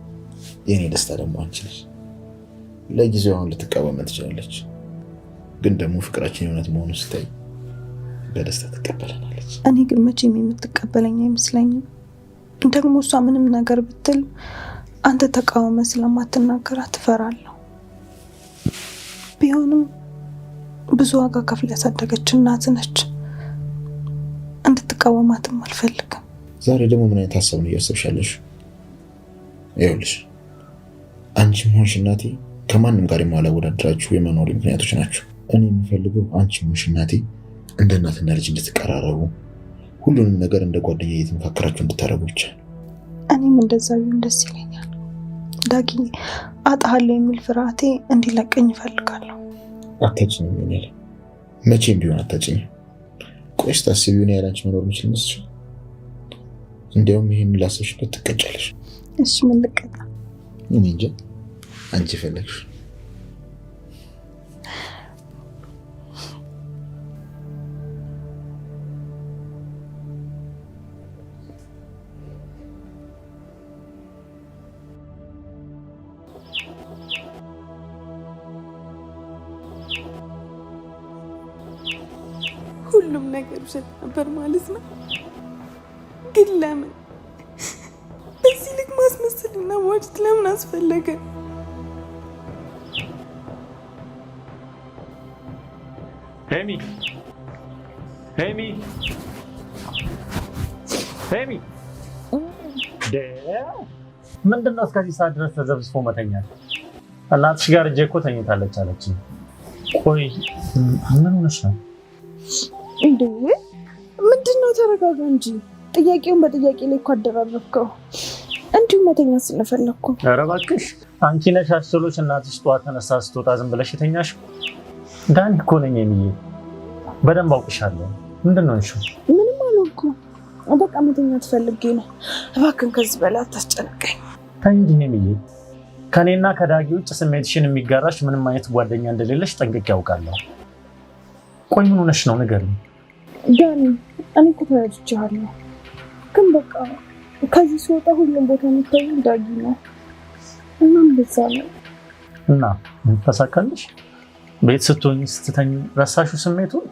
የኔ ደስታ ደግሞ አንቺ ነሽ። ለጊዜው አሁን ልትቃወም ትችላለች፣ ግን ደግሞ ፍቅራችን የእውነት መሆኑ ስታይ በደስታ ትቀበለናለች። እኔ ግን መቼም የምትቀበለኝ አይመስለኝም። ደግሞ እሷ ምንም ነገር ብትል አንተ ተቃውመ ስለማትናገራት ትፈራለሁ። ቢሆንም ብዙ ዋጋ ከፍላ ያሳደገች እናት ነች። እንድትቃወማትም አልፈልግም። ዛሬ ደግሞ ምን አይነት ሀሳብ ነው እያሰብሻለሽ? ይኸውልሽ አንቺም ሆንሽ እናቴ ከማንም ጋር የማላወዳደራችሁ የመኖር ምክንያቶች ናቸው። እኔ የምፈልገው አንቺም ሆንሽ እናቴ እንደ እናትና ልጅ እንድትቀራረቡ፣ ሁሉንም ነገር እንደ ጓደኛ እየተመካከራችሁ እንድታረጉ ብቻ። እኔም እንደዛ ቢሆን ደስ ይለኛል። ዳጊ አጣሃለሁ የሚል ፍርሃቴ እንዲለቀኝ እፈልጋለሁ። አታጭኝም ይሆናል፣ መቼም ቢሆን አታጭኝም። ቆይስ ታስቢው ነው ያላንቺ መኖር የምችል መስሎሽ? እንዲያውም ይሄን ላሰብሽበት ትቀጫለሽ። እሺ ምን ልቀጣ? እኔ እንጃ፣ አንቺ ፈለግሽ። ሁሉም ነገር ውሸት ነበር ማለት ነው። ግን ለምን በዚህ ልክ ማስመሰልና መዋሸት ለምን አስፈለገ? ሄሚ ሄሚ ሄሚ ምንድነው እስከዚህ ሰዓት ድረስ ተዘብስፎ መተኛት? እናትሽ ጋር እጄ እኮ ተኝታለች አለችኝ። ቆይ ምን ሆነሽ ነው? እንዴ ምንድነው? ተረጋጋ እንጂ። ጥያቄውን በጥያቄ ላይ እኮ አደራረብከው። እንዲሁ መተኛ ስለፈለኩ። ኧረ እባክሽ አንቺ ነሽ አስሎሽ እናትሽ ጠዋት ተነሳ ስትወጣ ዝም ብለሽ የተኛሽ? ዳኒ እኮ ነኝ የሚዬ፣ በደንብ አውቅሻለሁ። ምንድነው እሺ? ምንም አልሆንኩም። በቃ መተኛ ትፈልጌ ነው። እባክህን ከዚህ በላይ አታስጨንቀኝ። ተይ እንጂ የሚዬ፣ ከኔና ከዳጊ ውጭ ስሜትሽን የሚጋራሽ ምንም አይነት ጓደኛ እንደሌለሽ ጠንቅቄ ያውቃለሁ። ቆይ ምን ሆነሽ ነው ንገሪኝ። ዳኒ እኔ እኮ ተረድቼሃለሁ፣ ግን በቃ ከዚህ ስወጣ ሁሉም ቦታ የሚታየኝ ዳጊ ነው። እናም በዛ ነው። እና ተሳካልሽ? ቤት ስትሆኝ ስትተኝ ረሳሹ ስሜቱን?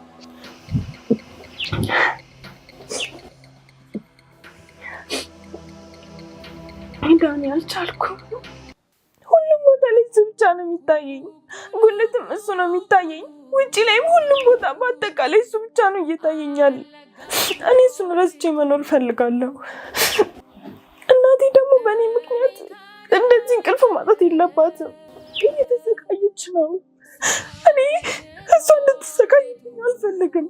ዳኒ አልቻልኩም። ሁሉም ቦታ ላይ እሱ ብቻ ነው የሚታየኝ። ጉልትም እሱ ነው የሚታየኝ። ውጪ ላይም ሁሉም ቦታ በአጠቃላይ እሱ ብቻ ነው እየታየኛል። እኔ እሱን ረስቼ መኖር ፈልጋለሁ። እናቴ ደግሞ በእኔ ምክንያት እንደዚህ እንቅልፍ ማጣት የለባትም። እየተሰቃየች ነው። እኔ እሷ እንድትሰቃይ አልፈልግም።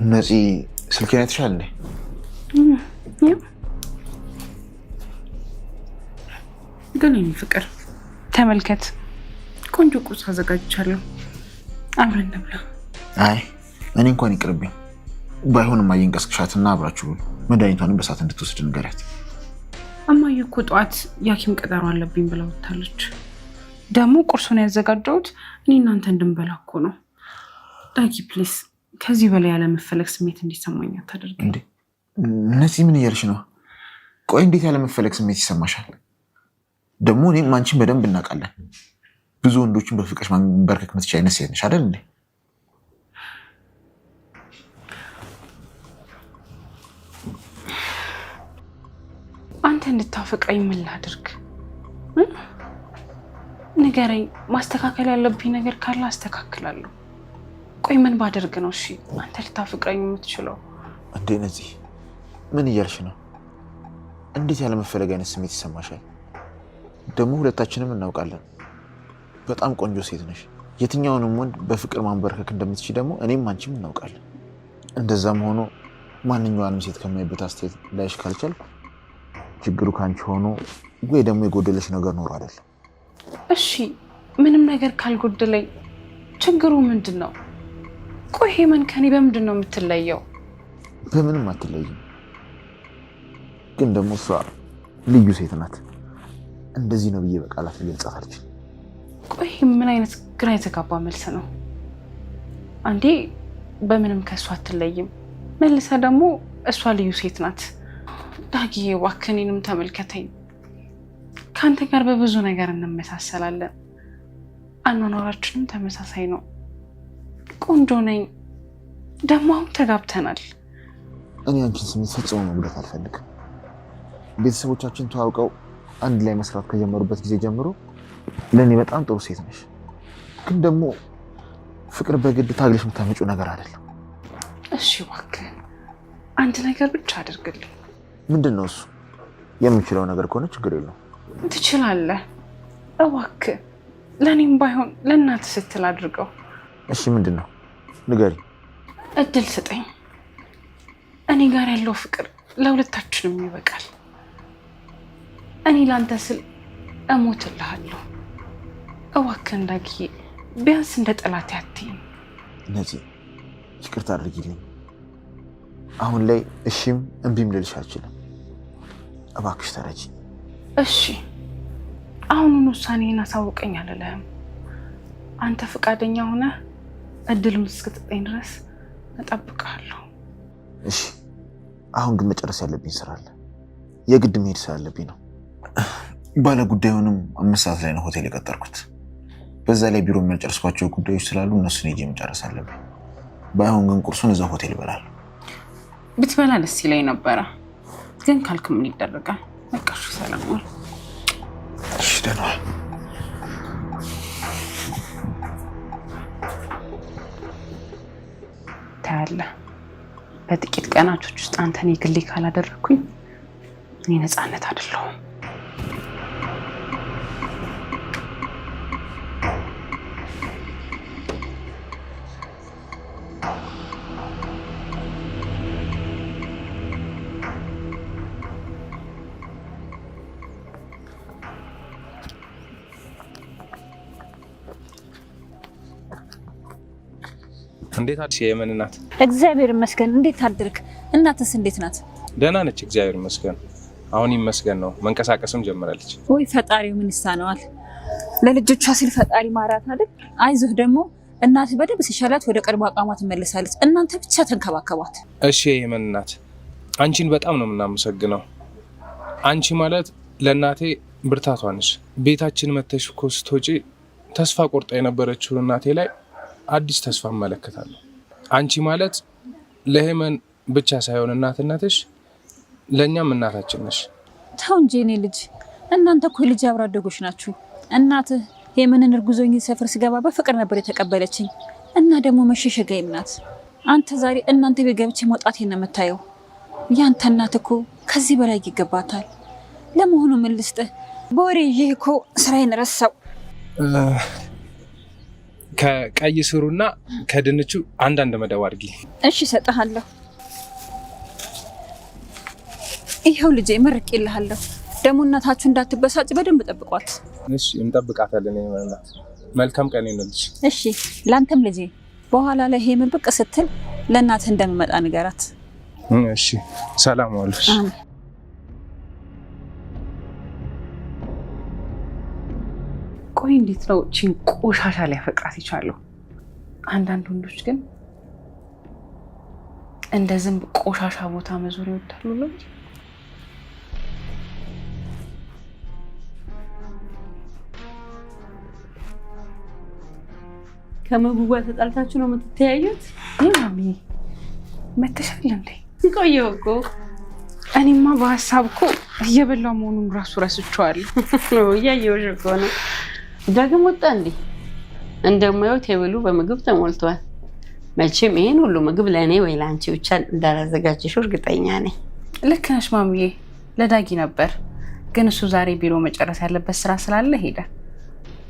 ነፂ ስልኬን አይተሻል እንዴ? ግን እኔ ፍቅር ተመልከት፣ ቆንጆ ቁርስ አዘጋጅቻለሁ፣ አብረን እንብላ። አይ እኔ እንኳን ይቅርብኝ። ባይሆን እማዬ እንቀስቅሻትና አብራችሁ መድኃኒቷንም በሰዓት እንድትወስድ ንገሪያት። እማዬ እኮ ጠዋት የሐኪም ቀጠሮ አለብኝ ብላ ወጥታለች። ደግሞ ቁርሱን ያዘጋጀሁት እኔ እናንተ እንድንበላ እኮ ነው። ዳጊ ፕሊስ፣ ከዚህ በላይ ያለመፈለግ ስሜት እንዲሰማኝ አታደርጊ። እንዴ ነፂ ምን እያልሽ ነው? ቆይ እንዴት ያለመፈለግ ስሜት ይሰማሻል? ደግሞ እኔም አንቺን በደንብ እናውቃለን። ብዙ ወንዶችን በፍቅር ማንበርከክ የምትችይ አይነት ሴት ነሽ አይደል እንዴ? አንተ እንድታፈቅረኝ ምን ላድርግ? ንገረኝ። ማስተካከል ያለብኝ ነገር ካለ አስተካክላለሁ። ቆይ ምን ባደርግ ነው እሺ አንተ ልታፈቅረኝ የምትችለው? እንዴ ነፂ ምን እያልሽ ነው? እንዴት ያለመፈለግ አይነት ስሜት ይሰማሻል? ደግሞ ሁለታችንም እናውቃለን በጣም ቆንጆ ሴት ነሽ። የትኛውንም ወንድ በፍቅር ማንበርከክ እንደምትችይ ደግሞ እኔም አንቺም እናውቃለን። እንደዛም ሆኖ ማንኛውንም ሴት ከማይበት አስተያየት ላይሽ ካልቻልኩ ችግሩ ካንቺ ሆኖ ወይ ደግሞ የጎደለሽ ነገር ኖሮ አይደለም። እሺ ምንም ነገር ካልጎደለኝ ችግሩ ምንድን ነው? ቆይ ሄመን ከኔ በምንድን ነው የምትለየው? በምንም አትለይም። ግን ደግሞ እሷ ልዩ ሴት ናት። እንደዚህ ነው ብዬ በቃላት ልገልጻት አልችልም። ቆይ ምን አይነት ግራ የተጋባ መልስ ነው? አንዴ በምንም ከእሷ አትለይም፣ መልሰ ደግሞ እሷ ልዩ ሴት ናት። ዳጊ እባክህ እኔንም ተመልከተኝ። ከአንተ ጋር በብዙ ነገር እንመሳሰላለን። አኗኗራችንም ተመሳሳይ ነው። ቆንጆ ነኝ፣ ደግሞ አሁን ተጋብተናል። እኔ አንቺን ስሜት ፈጽሞ መጉዳት አልፈልግም። ቤተሰቦቻችን ተዋውቀው አንድ ላይ መስራት ከጀመሩበት ጊዜ ጀምሮ ለእኔ በጣም ጥሩ ሴት ነሽ። ግን ደግሞ ፍቅር በግድ ታግለሽ የምታመጪው ነገር አይደለም። እሺ እባክህ አንድ ነገር ብቻ አድርግልኝ። ምንድን ነው እሱ? የምችለው ነገር ከሆነ ችግር የለውም። ትችላለህ። እባክህ ለእኔም ባይሆን ለእናትህ ስትል አድርገው። እሺ ምንድን ነው ንገሪ። እድል ስጠኝ። እኔ ጋር ያለው ፍቅር ለሁለታችንም ይበቃል። እኔ ላንተ ስል እሞትልሃለሁ። እባክህ እንዳጊዬ ቢያንስ እንደ ጠላት ያትኝ። ነፂ ይቅርታ አድርጊልኝ። አሁን ላይ እሺም እምቢም ልልሽ አልችልም። እባክሽ ተረጂ። እሺ አሁኑን ውሳኔን አሳውቀኝ አልልህም። አንተ ፈቃደኛ ሆነ እድሉን እስክትጠኝ ድረስ እጠብቅሃለሁ። እሺ አሁን ግን መጨረስ ያለብኝ ስራ አለ። የግድ መሄድ ስላለብኝ ነው። ባለ ጉዳዩንም 5 ሰዓት ላይ ነው ሆቴል የቀጠርኩት። በዛ ላይ ቢሮ የሚያጨርስኳቸው ጉዳዮች ስላሉ እነሱን ሄጄ መጨረስ አለብኝ። ባይሆን ግን ቁርሱን እዛ ሆቴል እበላለሁ። ብትበላ ደስ ይለኝ ነበረ፣ ግን ካልክ ምን ይደረጋል። በቃ እሺ ሰላም ዋል። እሺ ደህና ዋል። ታያለህ፣ በጥቂት ቀናቶች ውስጥ አንተን የግሌ ካላደረኩኝ እኔ ነፃነት አይደለሁም። እንዴት አዲስ የየመን እናት? እግዚአብሔር ይመስገን። እንዴት አድርክ? እናትስ እንዴት ናት? ደህና ነች፣ እግዚአብሔር ይመስገን። አሁን ይመስገን ነው፣ መንቀሳቀስም ጀምራለች። ወይ ፈጣሪው ምን ይሳነዋል? ለልጆቿ ሲል ፈጣሪ ማራት አይደል? አይዞህ። ደግሞ እናት በደንብ ሲሻላት ወደ ቀድሞ አቋሟ ትመለሳለች። እናንተ ብቻ ተንከባከቧት። እሺ የየመን እናት፣ አንቺን በጣም ነው የምናመሰግነው። አንቺ ማለት ለእናቴ ብርታቷ ነሽ። ቤታችን መተሽ እኮ ስትወጪ ተስፋ ቆርጣ የነበረችውን እናቴ ላይ አዲስ ተስፋ እመለከታለሁ። አንቺ ማለት ለሄመን ብቻ ሳይሆን እናትነትሽ ለእኛም እናታችን ነሽ። ተው እንጂ እኔ ልጅ፣ እናንተ እኮ ልጅ አብሮ አደጎች ናችሁ። እናትህ ሄመንን እርጉዞኝ ሰፈር ስገባ በፍቅር ነበር የተቀበለችኝ እና ደግሞ መሸሸጊያዬም ናት። አንተ ዛሬ እናንተ ቤት ገብቼ መውጣቴን ነው የምታየው። ያንተ እናት እኮ ከዚህ በላይ ይገባታል። ለመሆኑ ምን ልስጥህ? በወሬ ይሄ እኮ ስራዬን ረሳው። ከቀይ ስሩና ከድንቹ አንዳንድ መደብ አድርጊ። እሺ እሰጥሃለሁ። ይኸው ልጄ መርቄልሃለሁ። ደግሞ እናታችሁ እንዳትበሳጭ በደንብ ጠብቋት። እሺ እንጠብቃታለን። ይመናት መልካም ቀን ይሁንልሽ። እሺ ላንተም ልጄ በኋላ ላይ ሄምን ብቅ ስትል ለእናትህ እንደምመጣ ንገራት። እሺ ሰላም ዋልሽ። ቆይ እንዴት ነው እቺን ቆሻሻ ሊያፈቅራት ይቻለው? አንዳንድ ወንዶች ግን እንደ ዝንብ ቆሻሻ ቦታ መዞር ይወዳሉ ነው። ከመጉጓ ተጣልታችሁ ነው የምትተያዩት? ማሚ መተሻል እንዴ? ቆየሁ እኮ እኔማ በሀሳብ እኮ እየበላው መሆኑን ራሱ ረስቼዋለሁ። እያየሁሽ እኮ ነው። ዳግም ወጣ እንዴ? እንደማየው ቴብሉ በምግብ ተሞልቷል። መቼም ይሄን ሁሉ ምግብ ለእኔ ወይ ለአንቺ ብቻ እንዳላዘጋጀሽው እርግጠኛ ነኝ። ልክ ነሽ ማሚዬ። ለዳጊ ነበር፣ ግን እሱ ዛሬ ቢሮ መጨረስ ያለበት ስራ ስላለ ሄደ።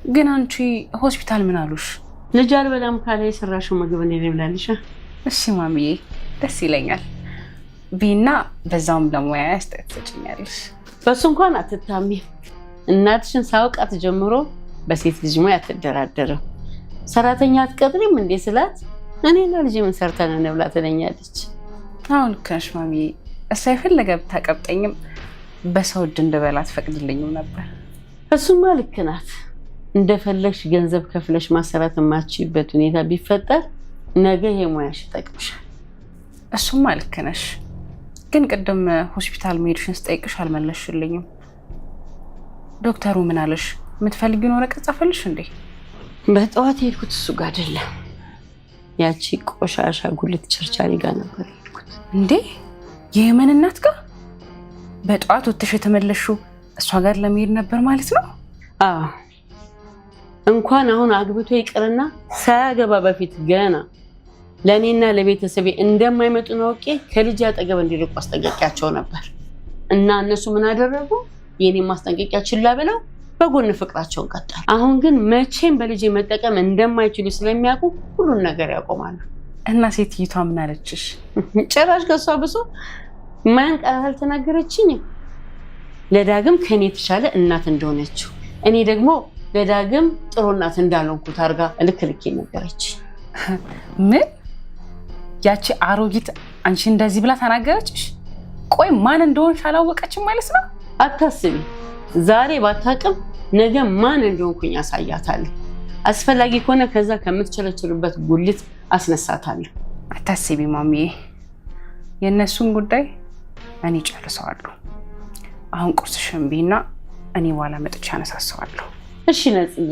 ግን አንቺ ሆስፒታል ምን አሉሽ? ልጅ አልበላም ካለ የሰራሽው ምግብ እኔ ልብላልሽ? እሺ ማሚዬ ደስ ይለኛል። ቢና በዛውም ለሙያ ያስተያየኛለሽ። በሱ እንኳን አትታሚ። እናትሽን ሳውቃት ጀምሮ በሴት ልጅ ሙያ አትደራደርም። ሰራተኛ አትቀጥሪም እንዴ ስላት እኔና ልጅ ምን ሰርተን እንብላ ትለኛለች። አሁን ልክ ነሽ ማሚዬ። እሷ የፈለገ ብታቀብጠኝም በሰው እጅ እንድበላ አትፈቅድልኝም ነበር። እሱማ ልክ ናት። እንደፈለግሽ ገንዘብ ከፍለሽ ማሰራት የማትችይበት ሁኔታ ቢፈጠር ነገ ይሄ ሙያሽ ይጠቅምሻል። እሱማ ልክ ነሽ። ግን ቅድም ሆስፒታል መሄድሽን ስጠይቅሽ አልመለስሽልኝም። ዶክተሩ ምን አለሽ? የምትፈልጊውን ወረቀት ጻፈልሽ እንዴ? በጠዋት ሄድኩት እሱ ጋር አይደለም፣ ያቺ ቆሻሻ ጉልት ቸርቻሪ ጋር ነበር ሄድኩት። እንዴ የየመን እናት ጋር በጠዋት ወጥተሽ የተመለሽው እሷ ጋር ለመሄድ ነበር ማለት ነው? አዎ እንኳን አሁን አግብቶ ይቅርና ሳያገባ በፊት ገና ለእኔና ለቤተሰቤ እንደማይመጡ ነው አውቄ ከልጅ አጠገብ እንዲርቁ አስጠንቀቂያቸው ነበር። እና እነሱ ምን አደረጉ? የኔ ማስጠንቀቂያ ችላ ብለው በጎን ፍቅራቸውን ቀጠሉ። አሁን ግን መቼም በልጅ መጠቀም እንደማይችሉ ስለሚያውቁ ሁሉን ነገር ያቆማሉ። እና ሴትዮዋ ምን አለችሽ? ጭራሽ ከሷ ብሶ ማን ቃል አልተናገረችኝም። ለዳግም ከኔ የተሻለ እናት እንደሆነችው እኔ ደግሞ ለዳግም ጥሩ እናት እንዳልሆንኩት አድርጋ ልክ ነገረች። ምን? ያቺ አሮጊት አንቺ እንደዚህ ብላ ተናገረችሽ? ቆይ ማን እንደሆንሽ አላወቀችም ማለት ነው? አታስቢ፣ ዛሬ ባታውቅም ነገ ማን እንደሆንኩኝ አሳያታለሁ። አስፈላጊ ከሆነ ከዛ ከምትቸለችልበት ጉልት አስነሳታለሁ። አታስቢ ማሚዬ፣ የእነሱን ጉዳይ እኔ ጨርሰዋለሁ። አሁን ቁርስሽን ቢና እኔ በኋላ መጥቼ አነሳሳዋለሁ። እሺ ነጽዬ፣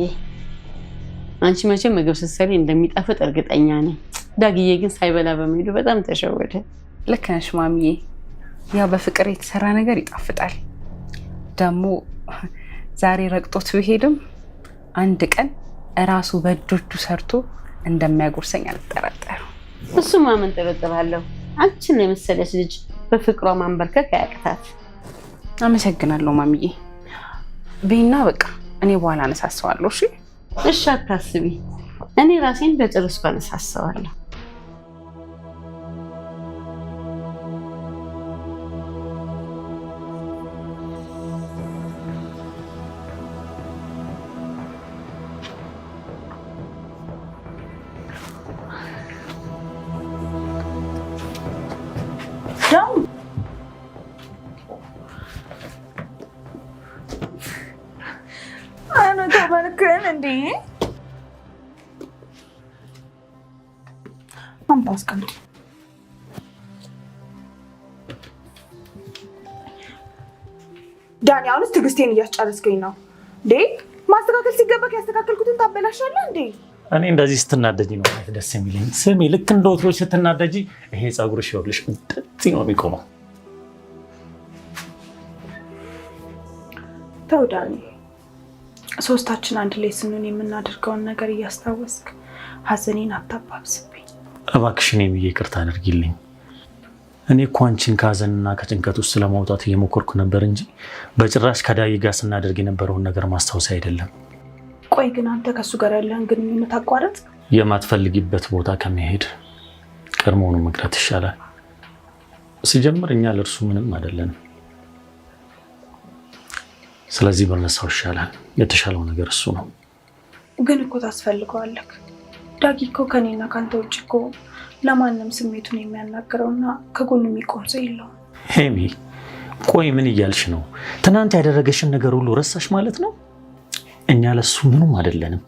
አንቺ መቼም ምግብ ስትሰሪ እንደሚጣፍጥ እርግጠኛ ነኝ። ዳግዬ ግን ሳይበላ በመሄዱ በጣም ተሸወደ። ልክ ነሽ ማሚዬ፣ ያው በፍቅር የተሰራ ነገር ይጣፍጣል። ደግሞ ዛሬ ረግጦት ቢሄድም አንድ ቀን እራሱ በእጆቹ ሰርቶ እንደሚያጎርሰኝ አልጠራጠርም። እሱማ ምን ጥርጥር አለው? አንቺን የመሰለች ልጅ በፍቅሯ ማንበርከክ አያቅታት። አመሰግናለሁ ማሚዬ። ቢና በቃ እኔ በኋላ አነሳሳዋለሁ። እሺ እሺ፣ አታስቢ፣ እኔ ራሴን በጨረስኩ አነሳሳዋለሁ። አስቀምጥ። ዳኒ አሁንስ ትዕግስቴን እያስጨረስከኝ ነው እንዴ? ማስተካከል ሲገባክ ያስተካከልኩትን ታበላሻለህ እንዴ? እኔ እንደዚህ ስትናደጂ ነው ማለት ደስ የሚለኝ። ስሚ፣ ልክ እንደ ወትሮች ስትናደጂ ይሄ ፀጉርሽ ይኸውልሽ እንደዚህ ነው የሚቆመው። ተው ዳኒ፣ ሶስታችን አንድ ላይ ስንሆን የምናደርገውን ነገር እያስታወስክ ሀዘኔን አታባብስብኝ እባክሽ። እኔ ብዬ ይቅርታ አድርጊልኝ። እኔ እኮ አንቺን ከሀዘንና ከጭንቀት ውስጥ ለማውጣት እየሞከርኩ ነበር እንጂ በጭራሽ ከዳጊ ጋር ስናደርግ የነበረውን ነገር ማስታወስ አይደለም። ቆይ ግን አንተ ከሱ ጋር ያለህን ግንኙነት አቋረጥ? የማትፈልጊበት ቦታ ከመሄድ ቀድሞውኑ መቅረት ይሻላል። ሲጀምር እኛ ለእርሱ ምንም አይደለንም። ስለዚህ በነሳው ይሻላል። የተሻለው ነገር እሱ ነው። ግን እኮ ታስፈልገዋለህ። ዳጊ እኮ ከኔና ካንተ ውጭ እኮ ለማንም ስሜቱን የሚያናግረውና ከጎኑ የሚቆም ሰው የለውም። ሄሚ ቆይ ምን እያልሽ ነው? ትናንት ያደረገሽን ነገር ሁሉ ረሳሽ ማለት ነው? እኛ ለሱ ምኑም አይደለንም፣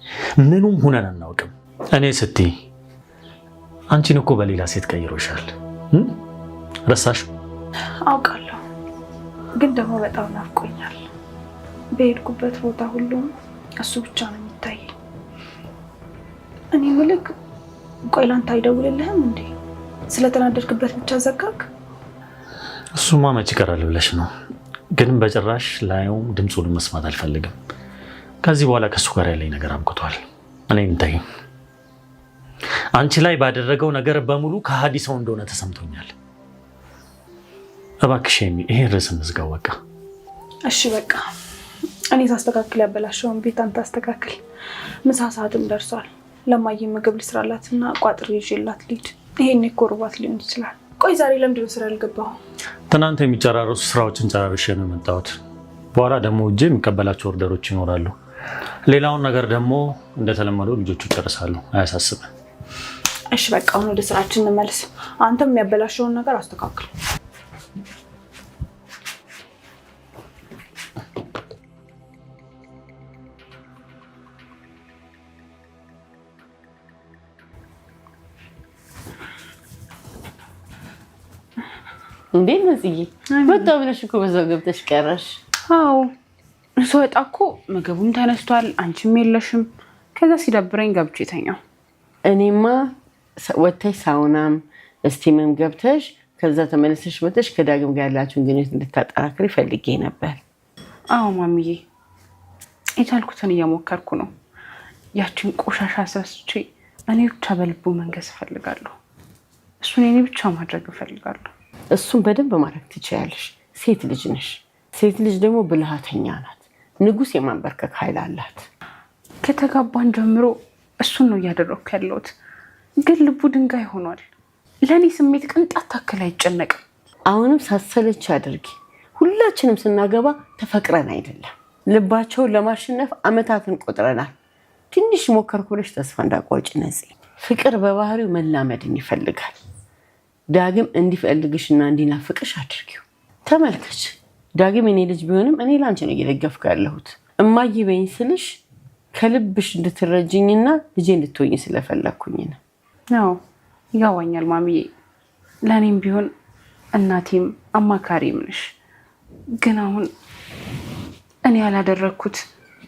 ምኑም ሆነን አናውቅም። እኔ ስትይ አንቺን እኮ በሌላ ሴት ቀይሮሻል። ረሳሽ? አውቃለሁ፣ ግን ደግሞ በጣም ናፍቆኛል። በሄድኩበት ቦታ ሁሉ እሱ ብቻ ነው የሚታየኝ። እኔ ምልክ ቆይ ላንተ አይደውልልህም እንዴ? ስለተናደድክበት ብቻ ዘጋክ? እሱማ መች ይቀራል ብለሽ ነው? ግን በጭራሽ ላይውም ድምፁን መስማት አልፈልግም። ከዚህ በኋላ ከሱ ጋር ያለኝ ነገር አብቅቷል። እኔ እንተይ። አንቺ ላይ ባደረገው ነገር በሙሉ ከሃዲ ሰው እንደሆነ ተሰምቶኛል። እባክሽ ሄሚ ይሄን ርዕስ እንዝጋው በቃ። እሺ በቃ እኔ ሳስተካክል ያበላሸውን ቤት አንተ አስተካክል። ምሳ ሰዓትም ደርሷል። ለማየ ምግብ ልስራላትና ቋጥሬ ይዤላት ልሂድ። ይሄን እኮ ርቧት ሊሆን ይችላል። ቆይ ዛሬ ለምንድን ነው ስራ ያልገባው? ትናንት የሚጨራረሱ ስራዎችን ጨራርሼ ነው የመጣሁት። በኋላ ደግሞ እጄ የሚቀበላቸው ኦርደሮች ይኖራሉ። ሌላውን ነገር ደግሞ እንደተለመደው ልጆቹ ይጨርሳሉ። አያሳስብ። እሺ በቃ አሁን ወደ ስራችን እንመለስ። አንተም የሚያበላሸውን ነገር አስተካክል። እንዴ ነጽዬ በጣም ብለሽ እኮ በዛው ገብተሽ ቀረሽ። አዎ ስወጣ እኮ ምግቡም ተነስቷል፣ አንቺም የለሽም። ከዛ ሲደብረኝ ገብቼ ተኛው። እኔማ ወተሽ ሳውናም እስቲምም ገብተሽ ከዛ ተመለሰሽ ወተሽ ከዳግም ጋር ያላችሁን ግንኙነት እንድታጠናክሪ ፈልጌ ነበር። አዎ ማሚዬ የቻልኩትን እየሞከርኩ ነው። ያችን ቆሻሻ ሰስቼ እኔ ብቻ በልቡ መንገስ እፈልጋለሁ። እሱን እኔ ብቻ ማድረግ እፈልጋለሁ። እሱን በደንብ ማድረግ ትችያለሽ። ሴት ልጅ ነሽ። ሴት ልጅ ደግሞ ብልሃተኛ ናት። ንጉስ የማንበርከክ ኃይል አላት። ከተጋባን ጀምሮ እሱን ነው እያደረኩ ያለሁት። ግን ልቡ ድንጋይ ሆኗል። ለኔ ስሜት ቅንጣት ታክል አይጨነቅም። አሁንም ሳሰለች አድርጊ። ሁላችንም ስናገባ ተፈቅረን አይደለም። ልባቸውን ለማሸነፍ አመታትን ቆጥረናል። ትንሽ ሞከርኩ ብለሽ ተስፋ እንዳቆርጭ ነፂ። ፍቅር በባህሪው መላመድን ይፈልጋል። ዳግም እንዲፈልግሽና እንዲናፍቅሽ አድርጊው። ተመልከች፣ ዳግም የኔ ልጅ ቢሆንም እኔ ላንቺ ነው እየደገፍኩ ያለሁት። እማዬ በይኝ ስልሽ ከልብሽ እንድትረጅኝና ልጄ እንድትሆኝ ስለፈለኩኝ ነው። አዎ ይገባኛል ማሚዬ። ለኔም ቢሆን እናቴም አማካሪም ነሽ። ግን አሁን እኔ ያላደረኩት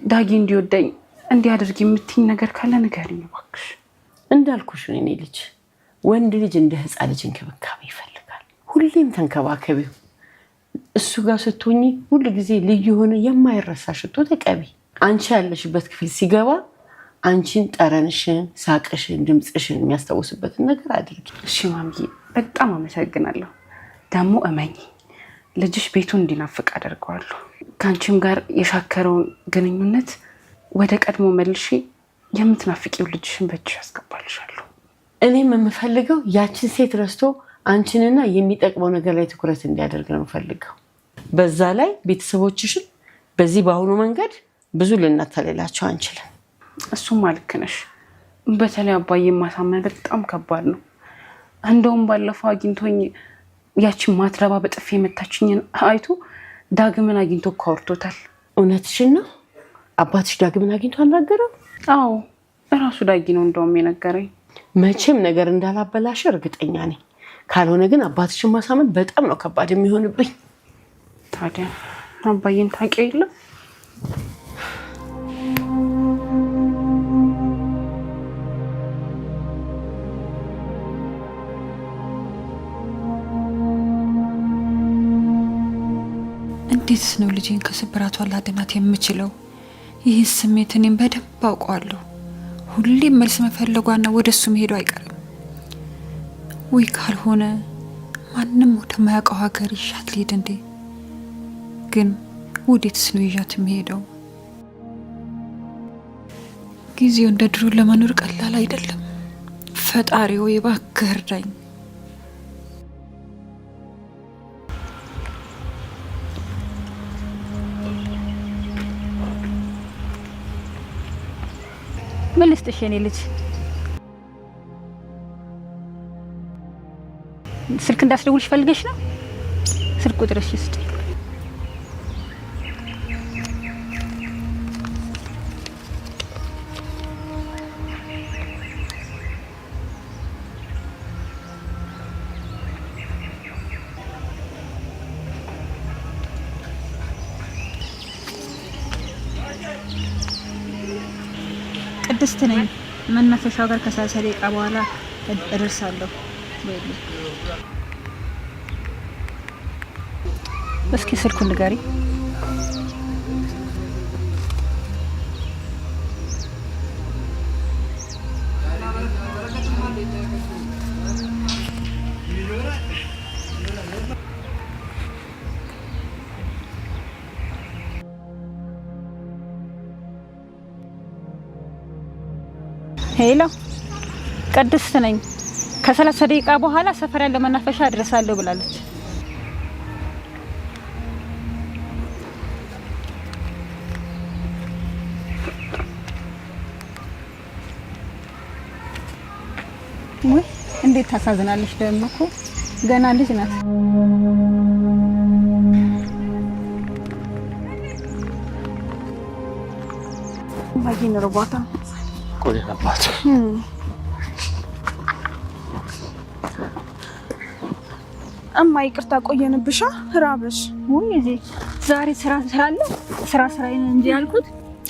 ዳጊ እንዲወደኝ እንዲያደርግ የምትይኝ ነገር ካለ ንገሪኝ እባክሽ። እንዳልኩሽ ነው የኔ ልጅ። ወንድ ልጅ እንደ ህፃን ልጅ እንክብካቤ ይፈልጋል። ሁሌም ተንከባከቢው። እሱ ጋር ስትሆኚ ሁሉ ጊዜ ልዩ ሆነ የማይረሳ ሽቶ ተቀቢ። አንቺ ያለሽበት ክፍል ሲገባ አንቺን ጠረንሽን፣ ሳቅሽን፣ ድምፅሽን የሚያስታውስበትን ነገር አድርጊ። እሺ ማሚዬ በጣም አመሰግናለሁ። ደግሞ እመኚ ልጅሽ ቤቱን እንዲናፍቅ አደርገዋለሁ። ከአንቺም ጋር የሻከረውን ግንኙነት ወደ ቀድሞ መልሼ የምትናፍቂው ልጅሽን በእጅሽ ያስገባልሻለሁ። እኔም የምፈልገው ያችን ሴት ረስቶ አንቺንና የሚጠቅመው ነገር ላይ ትኩረት እንዲያደርግ ነው የምፈልገው። በዛ ላይ ቤተሰቦችሽን በዚህ በአሁኑ መንገድ ብዙ ልናታልላቸው አንችልም። እሱም ልክ ነሽ። በተለይ አባዬ ማሳመን በጣም ከባድ ነው። እንደውም ባለፈው አግኝቶኝ ያችን ማትረባ በጥፊ የመታችኝን አይቶ ዳግምን አግኝቶ እኮ አውርቶታል። እውነትሽን ነው? አባትሽ ዳግምን አግኝቶ አልናገረም? አዎ እራሱ ዳጊ ነው እንደውም የነገረኝ። መቼም ነገር እንዳላበላሽ እርግጠኛ ነኝ። ካልሆነ ግን አባትሽን ማሳመን በጣም ነው ከባድ የሚሆንብኝ። ታዲያ አባዬን ታውቂው የለ? እንዴትስ ነው ልጄን ከስብራቷ ላድናት የምችለው? ይህ ስሜት እኔም በደንብ አውቀዋለሁ። ሁሌም መልስ መፈለጓና ወደሱ መሄዱ አይቀርም። ወይ ካልሆነ ማንም ወደማያውቀው ሀገር ይሻት ልሄድ እንዴ? ግን ወዴትስ ነው ይዣት የሚሄደው? ጊዜው እንደ ድሮ ለመኖር ቀላል አይደለም። ፈጣሪው እባክህ እርዳኝ። ምን ልስጥሽ የኔ ልጅ? ስልክ እንዳስደውልሽ ፈልገሽ ነው? ስልክ ቁጥርሽ ስጪ። ቅድስት ነኝ። መናፈሻው ጋር ከ30 ደቂቃ በኋላ እደርሳለሁ። እስኪ ስልኩን ንገሪ። ሄሎ ቅድስት ነኝ። ከ30 ደቂቃ በኋላ ሰፈር ያለ መናፈሻ እደርሳለሁ ብላለች። ወይ እንዴት ታሳዝናለች! ደግሞ እኮ ገና ልጅ ናት። ማጊን ሮባታ ቆይ አባት እማ ይቅርታ ቆየንብሻ። ራበሽ ወይ እዚህ ዛሬ ስራ ስላለ ስራዬን እንጂ ያልኩት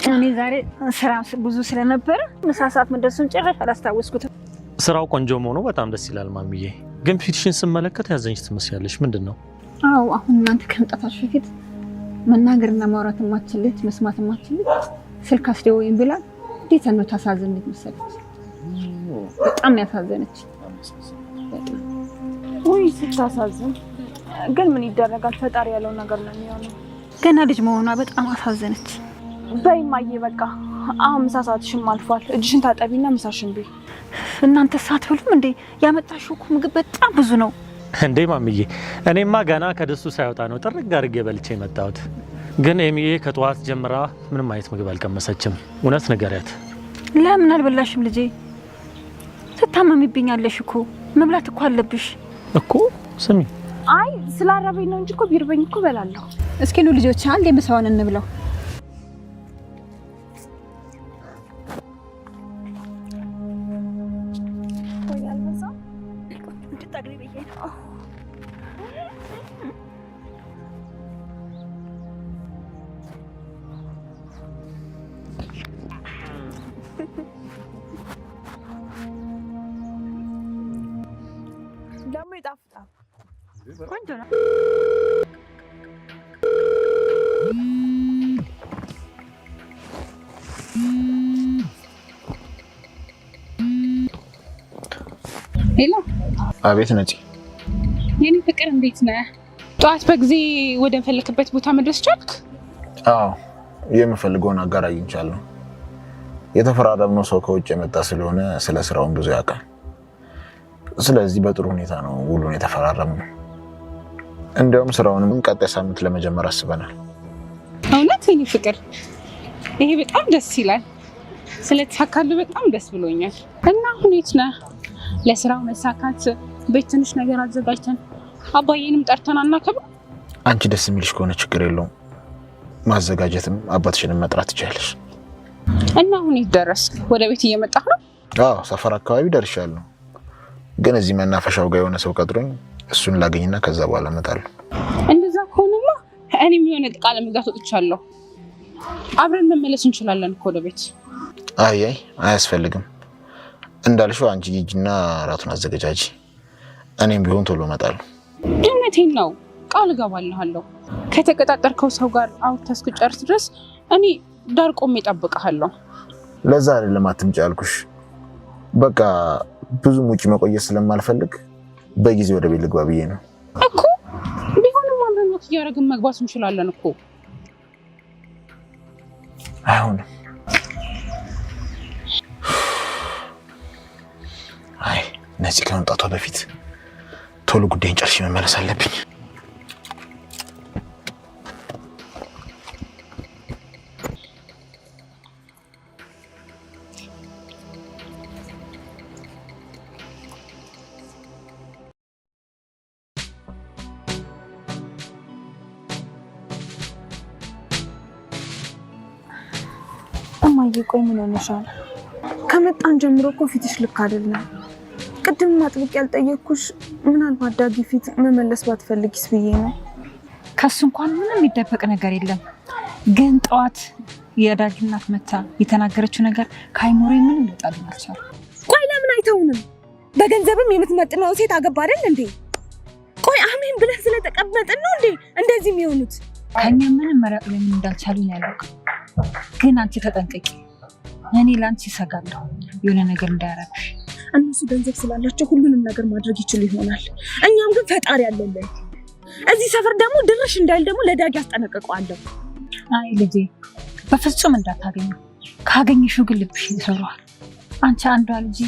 እኔ ዛሬ ስራ ብዙ ስለነበረ ምሳ ሰዓት መድረሱን ጭራሽ አላስታወስኩትም። ስራው ቆንጆ መሆኑ በጣም ደስ ይላል ማሚዬ። ግን ፊትሽን ስመለከት ያዘንሽ ትመስያለሽ። ምንድነው? አዎ አሁን እናንተ ከመምጣታችሁ በፊት መናገርና ማውራት ማትችልት መስማት ማትችልት ስልክ አስደውይኝ ብላ እንዴት ነው ታሳዝነች መሰለች። በጣም ያሳዘነች። ወይ ስታሳዝን። ግን ምን ይደረጋል? ፈጣሪ ያለው ነገር ነው የሚሆነው። ገና ልጅ መሆኗ በጣም አሳዘነች። በይማዬ በቃ አሁን ምሳ ሰዓትሽም አልፏል። እጅሽን ታጠቢና ምሳሽን ብይ። እናንተ ሳትበሉም እንዴ? ያመጣሽው እኮ ምግብ በጣም ብዙ ነው እንዴ ማሚዬ። እኔማ ገና ከደሱ ሳይወጣ ነው ጥርግ አድርጌ በልቼ የመጣሁት። ግን ኤሚዬ ከጠዋት ጀምራ ምንም አይነት ምግብ አልቀመሰችም። እውነት ንገሪያት። ለምን አልበላሽም ልጄ? ትታመሚብኛለሽ እኮ መብላት እኮ አለብሽ እኮ። ስሚ አይ ስላረበኝ ነው እንጂ እኮ ቢርበኝ እኮ በላለሁ። እስኪ ኑ ልጆች አንዴ ምሳውን እንብላው። ደግሞ ይጣፍጣል። ቆንጆ ነው። ሄሎ። አቤት ነፂ። የኔ ፍቅር እንዴት ነህ? ጠዋት በጊዜ ወደ ፈለክበት ቦታ መድረስ ቻልክ? አዎ የምፈልገውን አጋር አግኝቻለሁ። የተፈራረምነው ሰው ከውጭ የመጣ ስለሆነ ስለ ስራውን ብዙ ያውቃል። ስለዚህ በጥሩ ሁኔታ ነው ውሉን የተፈራረምነው። እንደውም ስራውንም ቀጣይ ሳምንት ለመጀመር አስበናል። እውነት የኔ ፍቅር ይሄ በጣም ደስ ይላል። ስለተሳካልህ በጣም ደስ ብሎኛል። እና ሁኔት ነህ? ለስራው መሳካት ቤት ትንሽ ነገር አዘጋጅተን አባዬንም ጠርተን አናከብር? አንቺ ደስ የሚልሽ ከሆነ ችግር የለውም። ማዘጋጀትም አባትሽንም መጥራት ትችያለሽ። እና ሁኔት ደረስክ? ወደ ቤት እየመጣህ ነው? አዎ ሰፈር አካባቢ ደርሻለሁ። ግን እዚህ መናፈሻው ጋር የሆነ ሰው ቀጥሮኝ እሱን ላገኝና ከዛ በኋላ እመጣለሁ። እንደዛ ከሆነማ እኔም የሆነ ዕቃ ለመግዛት ወጥቻለሁ። አብረን መመለስ እንችላለን እኮ ወደ ቤት። አይ አያስፈልግም። እንዳልሽው አንቺ ሂጂና እራቱን አዘገጃጂ። እኔም ቢሆን ቶሎ እመጣለሁ። እውነቴን ነው፣ ቃል እገባልሃለሁ። ከተቀጣጠርከው ሰው ጋር አውርተህ እስክጨርስ ድረስ እኔ ዳር ቆሜ እጠብቅሃለሁ። ለዛ አይደለም አትምጪ ያልኩሽ። በቃ ብዙም ውጪ መቆየት ስለማልፈልግ በጊዜ ወደ ቤት ልግባ ብዬ ነው እኮ። ቢሆንም አብረን ወክ እያደረግን መግባት እንችላለን እኮ። አይሆንም። ነፂ ከመምጣቷ በፊት ቶሎ ጉዳይን ጨርሼ መመለስ አለብኝ። እማዬ ቆይ ምን ሆነሻል? ከመጣን ጀምሮ እኮ ፊትሽ ልክ አይደለም። ቅድም ማጥብቅ ያልጠየቅኩሽ ምናልባት ዳጊ ፊት መመለስ ባትፈልጊስ ብዬ ነው። ከሱ እንኳን ምንም የሚደበቅ ነገር የለም። ግን ጠዋት የዳጊ እናት መታ የተናገረችው ነገር ከአይሞሬ ምንም ሊወጣልኝ አልቻለም። ቆይ ለምን አይተውንም? በገንዘብም የምትመጥነው ሴት አገባ አይደል እንዴ? ቆይ አሜን ብለህ ስለተቀመጥን ነው እንዴ እንደዚህ የሚሆኑት? ከኛ ምንም መራቅ ለምን እንዳልቻሉ ነው ያለው። ግን አንቺ ተጠንቀቂ። እኔ ለአንቺ እሰጋለሁ የሆነ ነገር እንዳያረግሽ። እነሱ ገንዘብ ስላላቸው ሁሉንም ነገር ማድረግ ይችሉ ይሆናል። እኛም ግን ፈጣሪ ያለልን። እዚህ ሰፈር ደግሞ ድርሽ እንዳይል ደግሞ ለዳጊ አስጠነቅቀዋለሁ። አይ ልጄ በፍጹም እንዳታገኘው። ካገኘሽው ግን ልብሽ ይሰራዋል። አንቺ አንዷ ልጄ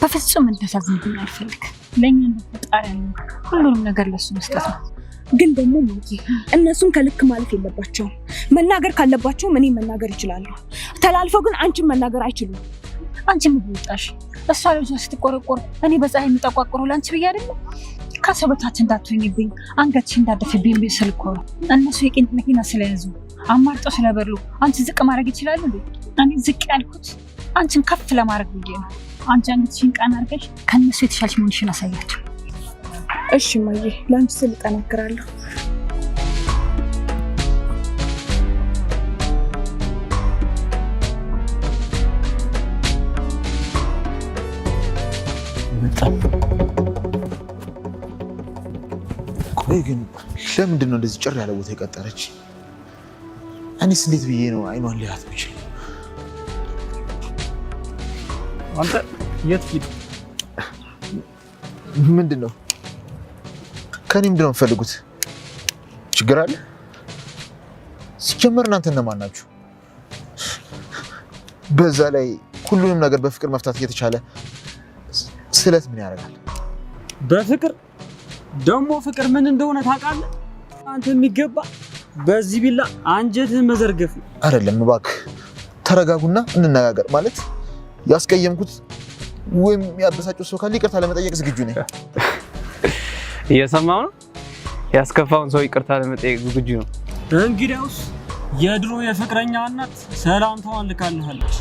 በፍጹም እንዳታዝንብኝ አልፈልግ። ለእኛ ፈጣሪ ያለው ሁሉንም ነገር ለሱ መስጠት ነው። ግን ደግሞ ማኪ እነሱን ከልክ ማለፍ የለባቸውም። መናገር ካለባቸውም እኔ መናገር ይችላሉ። ተላልፈው ግን አንቺን መናገር አይችሉም። አንቺ ምን ይወጣሽ? እሷ ልጅ ስትቆረቆር እኔ በፀሐይ የምጠቋቆረው ላንቺ ብዬ አይደለም። ከሰው በታች እንዳትሆኝብኝ አንገትሽ እንዳደፍብኝ ቢል ስልኮ ነው። እነሱ የቂንጥ መኪና ስለያዙ አማርጠው ስለበሉ አንቺ ዝቅ ማድረግ ይችላሉ እንዴ? እኔ ዝቅ ያልኩት አንቺን ከፍ ለማድረግ ብዬ ነው። አንቺ አንገትሽን ቀና አድርገሽ ከእነሱ የተሻልሽ መሆንሽን አሳያቸው። እሺ ማዬ ለአንቺ ስል እጠነክራለሁ። ቆይ ግን ለምንድን ነው እንደዚህ ጭር ያለ ቦታ የቀጠረች? እኔስ እንዴት ብዬ ነው አይኗን ሊያት ብችል? አንተ የት ሂድ? ምንድን ነው ከኔ ምንድን ነው የምትፈልጉት? ችግር አለ? ሲጀመር እናንተ እነማን ናችሁ? በዛ ላይ ሁሉንም ነገር በፍቅር መፍታት እየተቻለ ስለት ምን ያደርጋል? በፍቅር ደግሞ ፍቅር ምን እንደሆነ ታውቃለህ? አንተ የሚገባ በዚህ ቢላ አንጀትህን መዘርገፍ ነው። አይደለም እባክህ ተረጋጉና እንነጋገር። ማለት ያስቀየምኩት ወይም ያበሳጨው ሰው ካለ ይቅርታ ለመጠየቅ ዝግጁ ነኝ። እየሰማው ነው? ያስከፋውን ሰው ይቅርታ ለመጠየቅ ዝግጁ ነው። እንግዲያውስ የድሮ የፍቅረኛ እናት ሰላምታዋን ልካልሃለች።